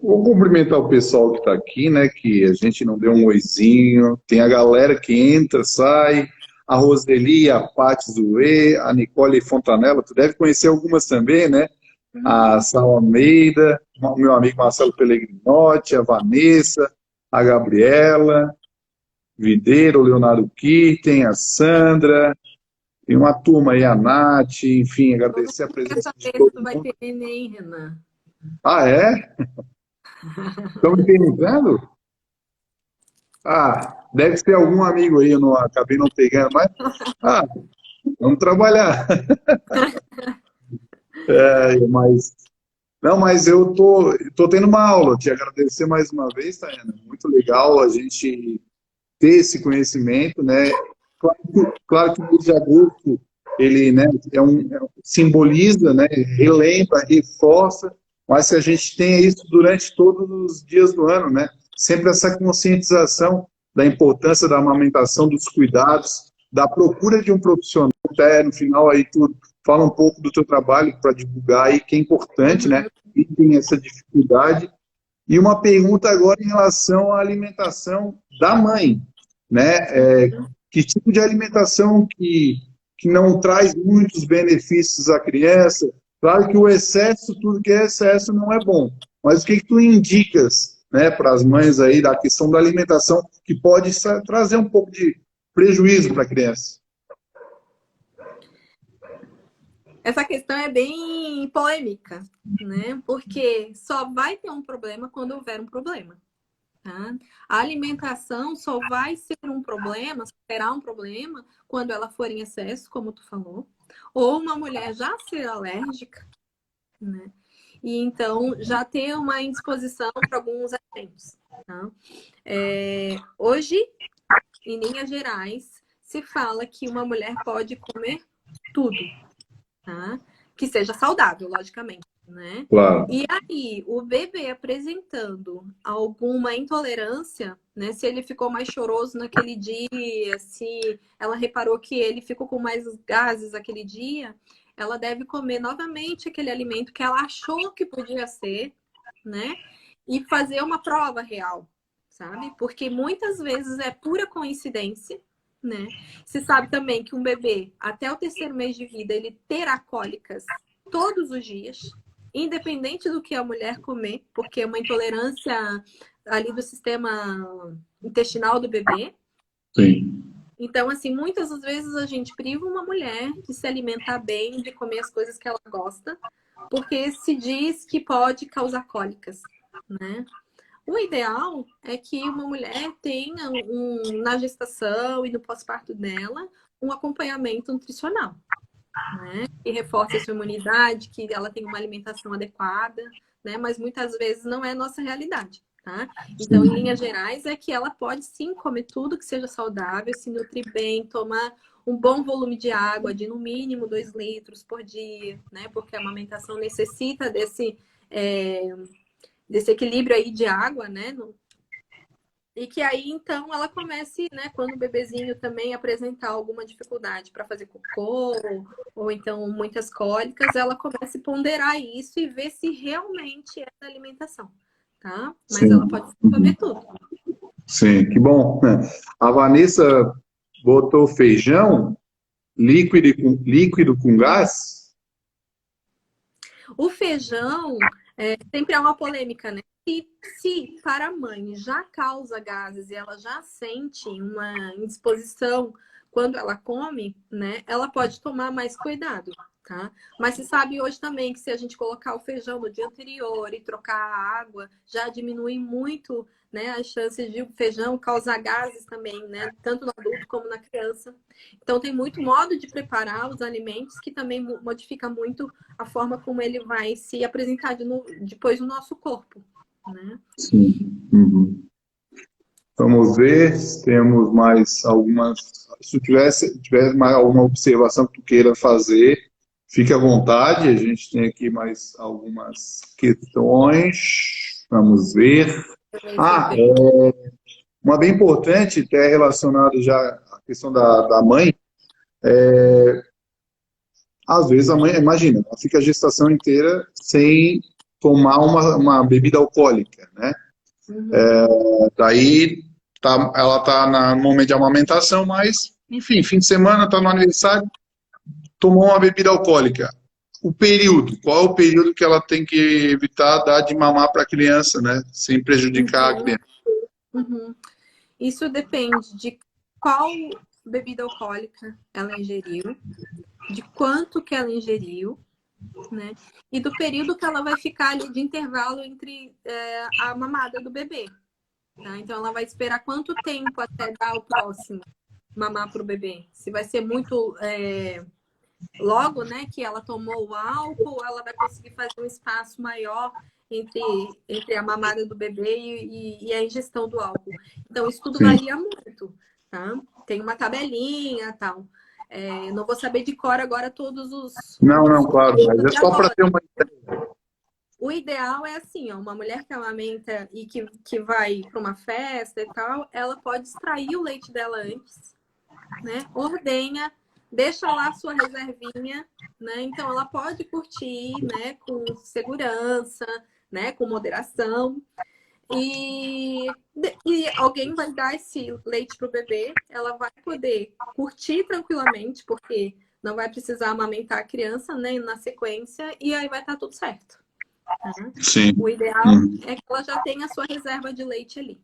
Speaker 1: Vou cumprimentar o pessoal que está aqui, né? Que a gente não deu um oizinho. Tem a galera que entra, sai. A Roseli, a Paty Zoe, a Nicole Fontanella. Tu deve conhecer algumas também, né? A Sal Almeida, o meu amigo Marcelo Pellegrinotti, a Vanessa, a Gabriela Videira, o Leonardo Kitten, a Sandra. Tem uma turma aí, a Nath. Enfim, agradecer a
Speaker 2: Quer
Speaker 1: presença de
Speaker 2: saber se
Speaker 1: todo
Speaker 2: tu vai
Speaker 1: mundo.
Speaker 2: ter neném, Renan?
Speaker 1: Ah, é? Estão me perguntando? Ah, deve ser algum amigo aí, eu não acabei não pegando, mas. Ah, Vamos trabalhar. Mas não, mas eu tô tendo uma aula. Te agradecer mais uma vez, Tayana. Muito legal a gente ter esse conhecimento, né? Claro que o mês de agosto, ele, né, simboliza, né, relembra, reforça, mas que a gente tenha isso durante todos os dias do ano, né? Sempre essa conscientização da importância da amamentação, dos cuidados, da procura de um profissional. Até no final aí tu fala um pouco do teu trabalho para divulgar aí, que é importante, né?
Speaker 2: Uhum.
Speaker 1: E tem essa dificuldade. E uma pergunta agora em relação à alimentação da mãe, né? Que tipo de alimentação que não traz muitos benefícios à criança? Claro que o excesso, tudo que é excesso não é bom, mas o que tu indicas, né, para as mães aí da questão da alimentação que pode trazer um pouco de prejuízo para a criança?
Speaker 2: Essa questão é bem polêmica, né? Porque só vai ter um problema quando houver um problema. Tá? A alimentação só vai ser um problema, será um problema, quando ela for em excesso, como tu falou, ou uma mulher já ser alérgica, né? E então já ter uma indisposição para alguns alimentos. Tá? Hoje, em linhas gerais, se fala que uma mulher pode comer tudo, tá? Que seja saudável, logicamente, né?
Speaker 1: Claro.
Speaker 2: E aí, o bebê apresentando alguma intolerância, né? Se ele ficou mais choroso naquele dia, se ela reparou que ele ficou com mais gases aquele dia, ela deve comer novamente aquele alimento que ela achou que podia ser, né? E fazer uma prova real, sabe? Porque muitas vezes é pura coincidência, né? Se sabe também que um bebê, até o terceiro mês de vida, ele terá cólicas todos os dias, independente do que a mulher comer, porque é uma intolerância ali do sistema intestinal do bebê.
Speaker 1: Sim.
Speaker 2: Então, assim, muitas das vezes a gente priva uma mulher de se alimentar bem, de comer as coisas que ela gosta, porque se diz que pode causar cólicas, né? O ideal é que uma mulher tenha na gestação e no pós-parto dela um acompanhamento nutricional, né? Que reforce a sua imunidade, que ela tenha uma alimentação adequada, né? Mas muitas vezes não é a nossa realidade, tá? Então, em linhas gerais, é que ela pode sim comer tudo que seja saudável, se nutrir bem, tomar um bom volume de água, de no mínimo 2 litros por dia, né? Porque a amamentação necessita desse equilíbrio aí de água, né? E que aí, então, ela comece, né, quando o bebezinho também apresentar alguma dificuldade para fazer cocô, ou então muitas cólicas, ela comece a ponderar isso e ver se realmente é da alimentação, tá? Mas ela
Speaker 1: Sim.
Speaker 2: pode comer tudo.
Speaker 1: Sim, que bom. A Vanessa botou feijão líquido com gás?
Speaker 2: O feijão sempre é uma polêmica, né? Se para a mãe já causa gases e ela já sente uma indisposição quando ela come, né? Ela pode tomar mais cuidado, tá? Mas se sabe hoje também que se a gente colocar o feijão no dia anterior e trocar a água, já diminui muito, né, as chances de o feijão causar gases também, né? Tanto no adulto como na criança. Então tem muito modo de preparar os alimentos que também modifica muito a forma como ele vai se apresentar depois no nosso corpo, né?
Speaker 1: Sim. Uhum. Vamos ver se temos mais algumas. Se tiver mais alguma observação que tu queira fazer, fique à vontade. A gente tem aqui mais algumas questões. Vamos ver. Ah, uma bem importante, até relacionado já à questão da mãe. Às vezes a mãe, imagina, ela fica a gestação inteira sem tomar uma bebida alcoólica, né? Daí ela está no momento de amamentação, mas, enfim, fim de semana, está no aniversário, tomou uma bebida alcoólica. O período, qual é o período que ela tem que evitar dar de mamar para a criança, né? Sem prejudicar a criança.
Speaker 2: Uhum. Isso depende de qual bebida alcoólica ela ingeriu, de quanto que ela ingeriu, né? E do período que ela vai ficar ali de intervalo entre a mamada do bebê. Tá? Então ela vai esperar quanto tempo até dar o próximo. mamar para o bebê. Se vai ser muito logo, né, que ela tomou o álcool, ela vai conseguir fazer um espaço maior entre a mamada do bebê e a ingestão do álcool. Então, isso tudo
Speaker 1: Sim.
Speaker 2: varia muito, tá? Tem uma tabelinha e tal. Não vou saber de cor agora todos
Speaker 1: Não,
Speaker 2: os
Speaker 1: não, claro, mas é só para ter uma ideia.
Speaker 2: O ideal é assim, ó, uma mulher que amamenta e que vai para uma festa e tal, ela pode extrair o leite dela antes, né? Ordenha, deixa lá a sua reservinha, né? Então ela pode curtir, né, com segurança, né, com moderação. E alguém vai dar esse leite para o bebê, ela vai poder curtir tranquilamente, porque não vai precisar amamentar a criança, né, na sequência, e aí vai estar tudo certo. Tá?
Speaker 1: Sim.
Speaker 2: O ideal é que ela já tenha a sua reserva de leite ali.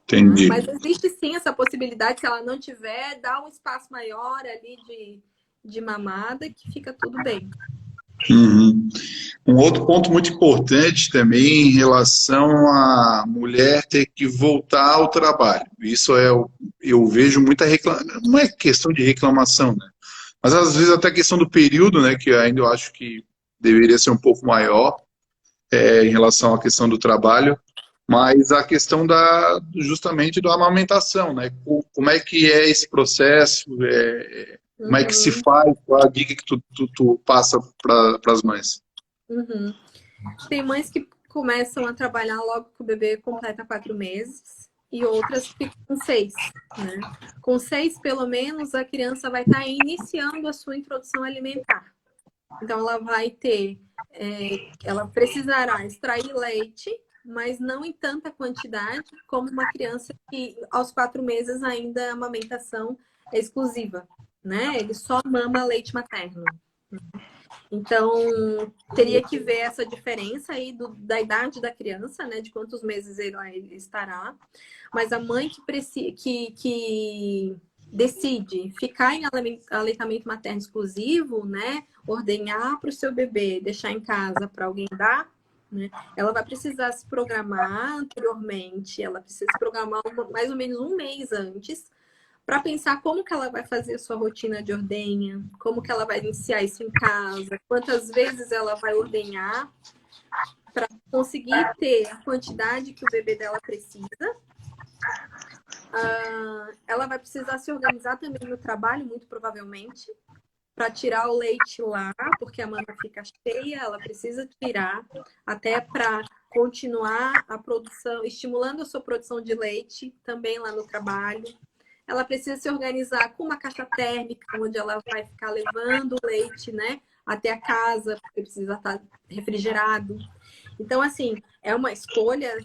Speaker 1: Entendi.
Speaker 2: Mas existe sim essa possibilidade, se ela não tiver, dá um espaço maior ali de mamada, que fica tudo bem.
Speaker 1: Uhum. Um outro ponto muito importante também em relação à mulher ter que voltar ao trabalho. Isso eu vejo muita reclamação, não é questão de reclamação, né? Mas às vezes até a questão do período, né, que ainda eu acho que deveria ser um pouco maior em relação à questão do trabalho, mas a questão justamente da amamentação, né? Como é que é esse processo, como é que se faz, qual a dica que tu passa para as mães?
Speaker 2: Uhum. Tem mães que começam a trabalhar logo que o bebê completa 4 meses e outras ficam com 6, né? Com 6, pelo menos, a criança vai estar iniciando a sua introdução alimentar. Então, ela vai ter, ela precisará extrair leite, mas não em tanta quantidade como uma criança que aos 4 meses ainda a amamentação é exclusiva, né? Ele só mama leite materno. Então, teria que ver essa diferença aí da idade da criança, né? De quantos meses ele estará. Mas a mãe que decide ficar em aleitamento materno exclusivo, né? Ordenhar para o seu bebê, deixar em casa para alguém dar, né? Ela vai precisar se programar anteriormente, ela precisa se programar mais ou menos um mês antes, para pensar como que ela vai fazer a sua rotina de ordenha, como que ela vai iniciar isso em casa, quantas vezes ela vai ordenhar, para conseguir ter a quantidade que o bebê dela precisa. Ela vai precisar se organizar também no trabalho, muito provavelmente, para tirar o leite lá, porque a mama fica cheia, ela precisa tirar, até para continuar a produção, estimulando a sua produção de leite também lá no trabalho. Ela precisa se organizar com uma caixa térmica, onde ela vai ficar levando o leite, né, até a casa, porque precisa estar refrigerado. Então, assim, é uma escolha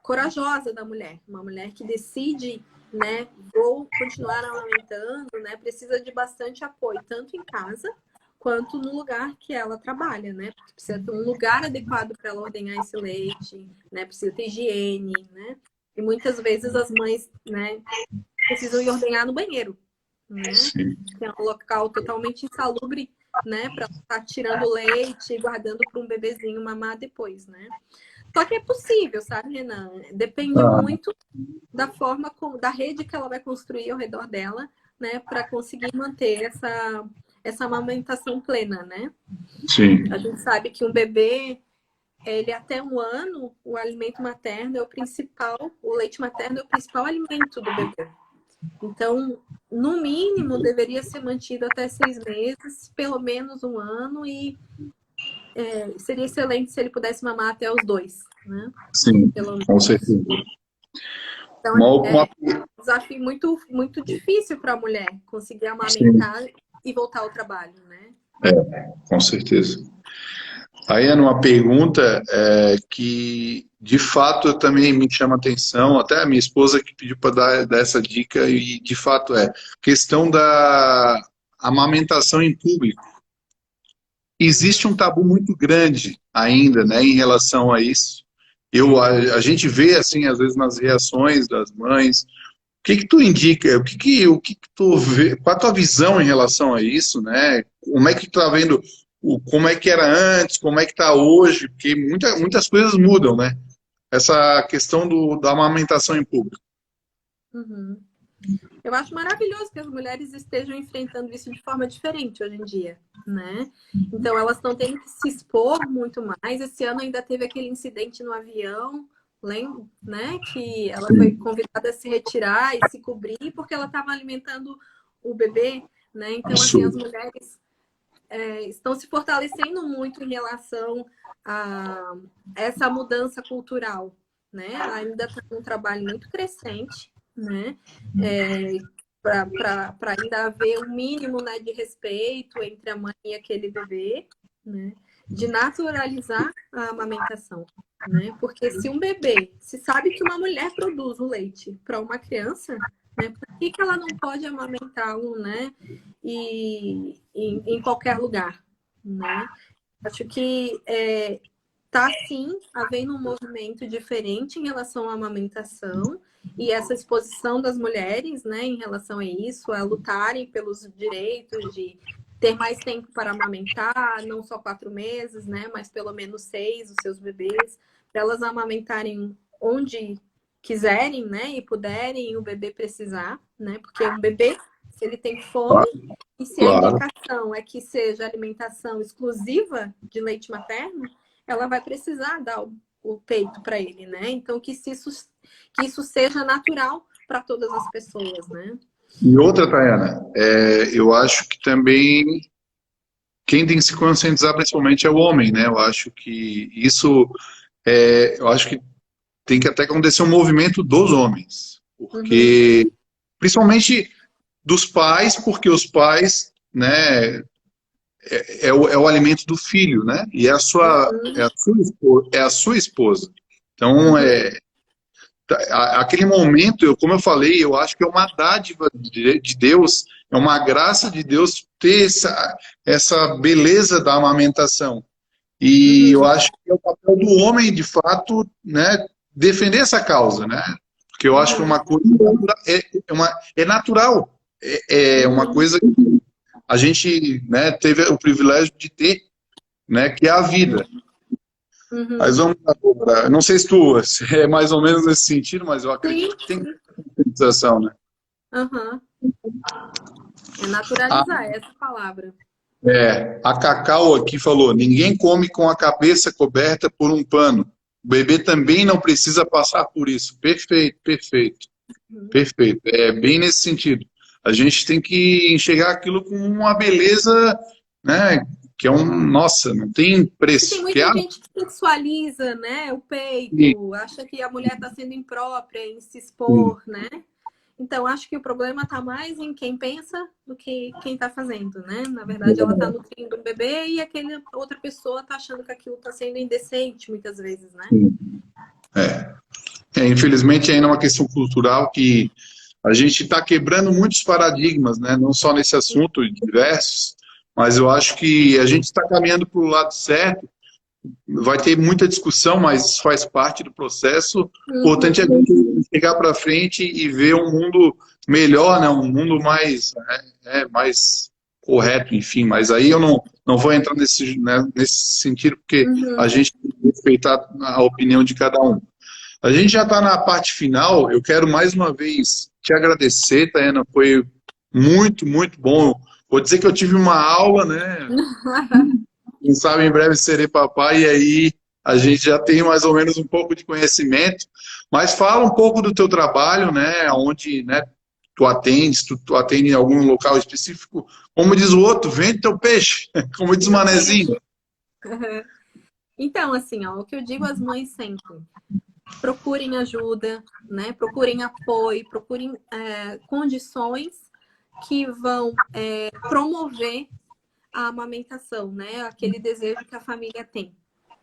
Speaker 2: corajosa da mulher. Uma mulher que decide, né, vou continuar amamentando, né, precisa de bastante apoio, tanto em casa quanto no lugar que ela trabalha, né? Porque precisa ter um lugar adequado para ela ordenhar esse leite, né? Precisa ter higiene, né? E muitas vezes as mães, né, precisam ir ordenhar no banheiro, né?
Speaker 1: Sim.
Speaker 2: Que é um local totalmente insalubre, né? Para estar tirando leite e guardando para um bebezinho mamar depois, né? Só que é possível, sabe, Renan? Depende muito da forma, da rede que ela vai construir ao redor dela, né? Para conseguir manter essa amamentação plena, né?
Speaker 1: Sim.
Speaker 2: A gente sabe que um bebê, ele até 1 ano, o alimento materno é o principal, o leite materno é o principal alimento do bebê. Então, no mínimo, deveria ser mantido até 6 meses, pelo menos 1 ano, e seria excelente se ele pudesse mamar até os 2, né?
Speaker 1: Sim,
Speaker 2: pelo menos.
Speaker 1: com certeza.
Speaker 2: Então, um desafio muito, muito difícil para a mulher conseguir amamentar e voltar ao trabalho, né?
Speaker 1: Com certeza. Aí é uma pergunta que, de fato, também me chama atenção, até a minha esposa que pediu para dar essa dica, e de fato questão da amamentação em público. Existe um tabu muito grande ainda, né, em relação a isso. A gente vê, assim, às vezes nas reações das mães. O que tu indica? O que tu vê? Qual a tua visão em relação a isso, né? Como é que tu tá vendo? Como é que era antes? Como é que tá hoje? Porque muitas coisas mudam, né? Essa questão da amamentação em público.
Speaker 2: Uhum. Eu acho maravilhoso que as mulheres estejam enfrentando isso de forma diferente hoje em dia, né? Então, elas estão tendo que se expor muito mais. Esse ano ainda teve aquele incidente no avião, lembro, né? Que ela foi convidada a se retirar e se cobrir porque ela estava alimentando o bebê, né? Então, assim, as
Speaker 1: Absurdo.
Speaker 2: mulheres estão se fortalecendo muito em relação a essa mudança cultural, né? Ainda está um trabalho muito crescente, né? Para ainda haver um mínimo, né, de respeito entre a mãe e aquele bebê, né? De naturalizar a amamentação, né? Porque se um bebê, se sabe que uma mulher produz o leite para uma criança, né? Por que ela não pode amamentá-lo, né? E em qualquer lugar, né? Acho que está sim havendo um movimento diferente em relação à amamentação e essa exposição das mulheres, né, em relação a isso, a lutarem pelos direitos de ter mais tempo para amamentar, não só 4 meses, né, mas pelo menos 6, os seus bebês, para elas amamentarem onde quiserem, né, e puderem, o bebê precisar, né, porque um bebê, se ele tem fome, e se a
Speaker 1: Claro.
Speaker 2: indicação é que seja alimentação exclusiva de leite materno, ela vai precisar dar o peito para ele, né? Então, que isso seja natural para todas as pessoas, né?
Speaker 1: E outra, Tayana, eu acho que também quem tem que se conscientizar principalmente é o homem, né? Eu acho que isso, eu acho que tem que até acontecer um movimento dos homens,
Speaker 2: Uhum,
Speaker 1: porque principalmente dos pais, porque os pais, né, é o alimento do filho, né? E
Speaker 2: uhum,
Speaker 1: é a sua esposa. Então,
Speaker 2: uhum,
Speaker 1: aquele momento, como eu falei, eu acho que é uma dádiva de Deus, é uma graça de Deus ter essa beleza da amamentação. E eu
Speaker 2: uhum,
Speaker 1: acho que é o papel do homem, de fato, né, defender essa causa, né? Porque eu acho que é
Speaker 2: uhum,
Speaker 1: uma coisa é natural, é uma
Speaker 2: uhum,
Speaker 1: coisa que a gente, né, teve o privilégio de ter, né, que é a vida. Mas
Speaker 2: uhum.
Speaker 1: vamos lá, não sei se é mais ou menos nesse sentido, mas eu
Speaker 2: Sim,
Speaker 1: acredito que tem
Speaker 2: sim.
Speaker 1: conscientização, né?
Speaker 2: Uhum. É
Speaker 1: A,
Speaker 2: naturalizar essa palavra.
Speaker 1: a Cacau aqui falou: ninguém come com a cabeça coberta por um pano. O bebê também não precisa passar por isso. Perfeito, perfeito,
Speaker 2: Uhum.
Speaker 1: perfeito. É bem nesse sentido. A gente tem que enxergar aquilo com uma beleza, né? Que é nossa, não tem
Speaker 2: E tem
Speaker 1: preço. Que é
Speaker 2: muita gente que sexualiza, né, o peito, acha que a mulher está sendo imprópria em se expor, né? Então, acho que o problema está mais em quem pensa do que quem está fazendo, né? Na verdade, ela está nutrindo um bebê e aquela outra pessoa está achando que aquilo está sendo indecente, muitas vezes, né?
Speaker 1: infelizmente ainda é uma questão cultural que a gente está quebrando muitos paradigmas, né? Não só nesse assunto, diversos, mas eu acho que a gente está caminhando para o lado certo. Vai ter muita discussão, mas isso faz parte do processo. O importante é a
Speaker 2: Uhum,
Speaker 1: gente chegar para frente e ver um mundo melhor, né? Um mundo mais correto, enfim. Mas aí eu não vou entrar nesse sentido, porque a
Speaker 2: uhum.
Speaker 1: gente tem que respeitar a opinião de cada um. A gente já está na parte final. Eu quero mais uma vez te agradecer, Tayana. Foi muito, muito bom. Vou dizer que eu tive uma aula, né? Quem sabe em breve serei papai e aí a gente já tem mais ou menos um pouco de conhecimento. Mas fala um pouco do teu trabalho, né? Onde, né, tu atendes, tu atende em algum local específico. Como diz o outro, vende teu peixe, como diz o
Speaker 2: Meu
Speaker 1: Manezinho.
Speaker 2: peixe. Então, assim, ó, o que eu digo às mães sempre, procurem ajuda, né? Procurem apoio, procurem condições que vão promover a amamentação, né? Aquele desejo que a família tem,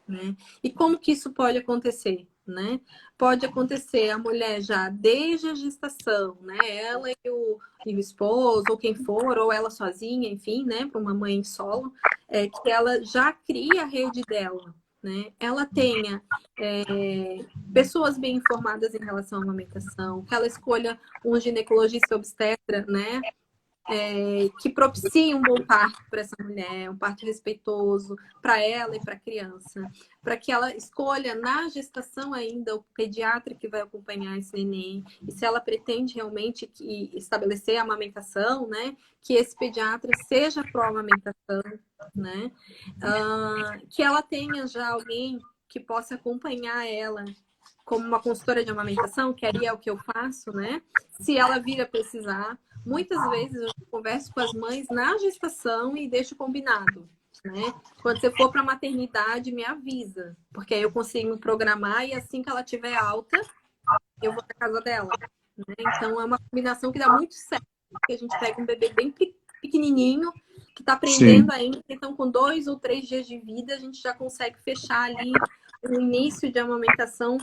Speaker 2: né? E como que isso pode acontecer, né? Pode acontecer a mulher já desde a gestação, né? Ela e o esposo, ou quem for, ou ela sozinha, enfim, né? Para uma mãe solo, que ela já cria a rede dela, né? Ela tenha pessoas bem informadas em relação à amamentação, que ela escolha um ginecologista obstetra, né? que propicie um bom parto para essa mulher, um parto respeitoso para ela e para a criança, para que ela escolha na gestação ainda o pediatra que vai acompanhar esse neném, e se ela pretende realmente estabelecer a amamentação, né, que esse pediatra seja pró-amamentação, né, que ela tenha já alguém que possa acompanhar ela como uma consultora de amamentação, que aí é o que eu faço, né? Se ela vir a precisar. Muitas vezes eu converso com as mães na gestação e deixo combinado, né? Quando você for para a maternidade, me avisa, porque aí eu consigo me programar e assim que ela tiver alta, eu vou para casa dela, né? Então é uma combinação que dá muito certo, porque a gente pega um bebê bem pequenininho, que está aprendendo ainda, então com 2 ou 3 dias de vida, a gente já consegue fechar ali o início de amamentação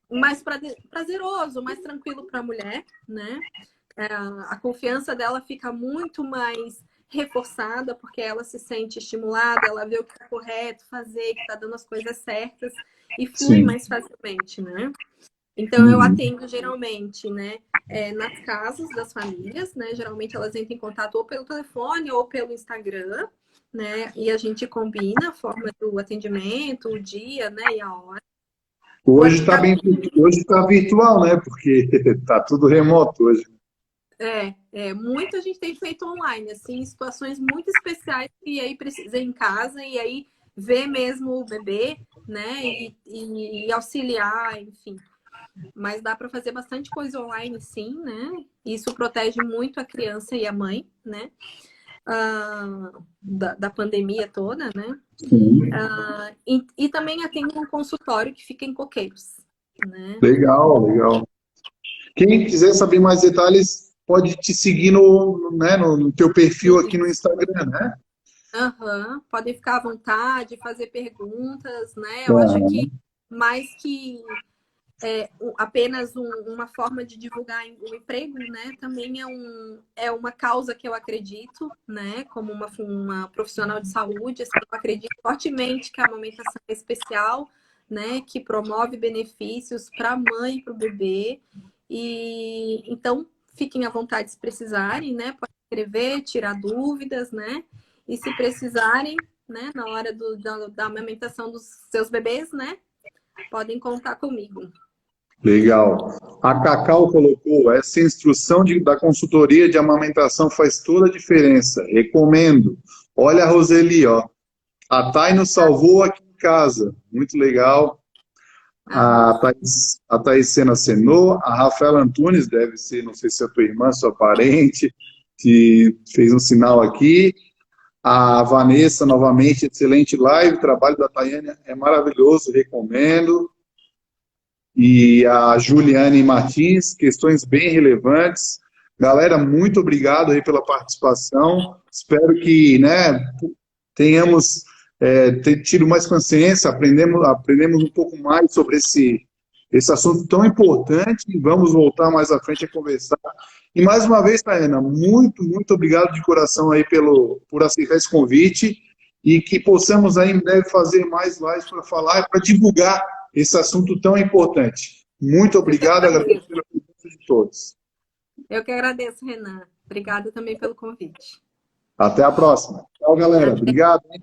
Speaker 2: mais prazeroso, mais tranquilo para a mulher, né? A confiança dela fica muito mais reforçada, porque ela se sente estimulada, ela vê o que é correto fazer, que está dando as coisas certas e flui mais facilmente, né? Então, eu atendo geralmente, né, nas casas das famílias, né? Geralmente elas entram em contato ou pelo telefone ou pelo Instagram, né? E a gente combina a forma do atendimento, o dia, né, e a hora.
Speaker 1: Hoje está hoje está virtual, né? Porque está tudo remoto hoje.
Speaker 2: Muito a gente tem feito online, assim, em situações muito especiais que aí precisa ir em casa e aí ver mesmo o bebê, né, e auxiliar, enfim. Mas dá para fazer bastante coisa online, sim, né? Isso protege muito a criança e a mãe, né? Da pandemia toda, né? E também atende um consultório que fica em Coqueiros, né?
Speaker 1: Legal, legal. Quem quiser saber mais detalhes, pode te seguir no teu perfil aqui no Instagram, né?
Speaker 2: Podem ficar à vontade, fazer perguntas, né? Eu acho que mais que apenas uma forma de divulgar o emprego, né? Também é uma causa que eu acredito, né? Como uma profissional de saúde, assim, eu acredito fortemente que a amamentação é especial, né? Que promove benefícios para a mãe e para o bebê. E então fiquem à vontade se precisarem, né? Pode escrever, tirar dúvidas, né? E se precisarem, né? Na hora da amamentação dos seus bebês, né? Podem contar comigo.
Speaker 1: Legal. A Cacau colocou, essa instrução da consultoria de amamentação faz toda a diferença. Recomendo. Olha a Roseli, ó. A Thay nos salvou aqui em casa. Muito legal. A Thaisena Senô, a Rafaela Antunes, deve ser, não sei se é tua irmã, sua parente, que fez um sinal aqui. A Vanessa, novamente, excelente live. O trabalho da Tayane é maravilhoso, recomendo. E a Juliane Martins, questões bem relevantes. Galera, muito obrigado aí pela participação. Espero que, né, tenhamos tido mais consciência, aprendemos um pouco mais sobre esse assunto tão importante e vamos voltar mais à frente a conversar. E mais uma vez, Taena, muito, muito obrigado de coração aí por aceitar esse convite e que possamos aí em breve fazer mais lives para falar e para divulgar esse assunto tão importante. Muito obrigado, agradeço pela presença de todos.
Speaker 2: Eu que agradeço, Renan. Obrigada também pelo convite.
Speaker 1: Até a próxima. Tchau, galera. Obrigado. Hein?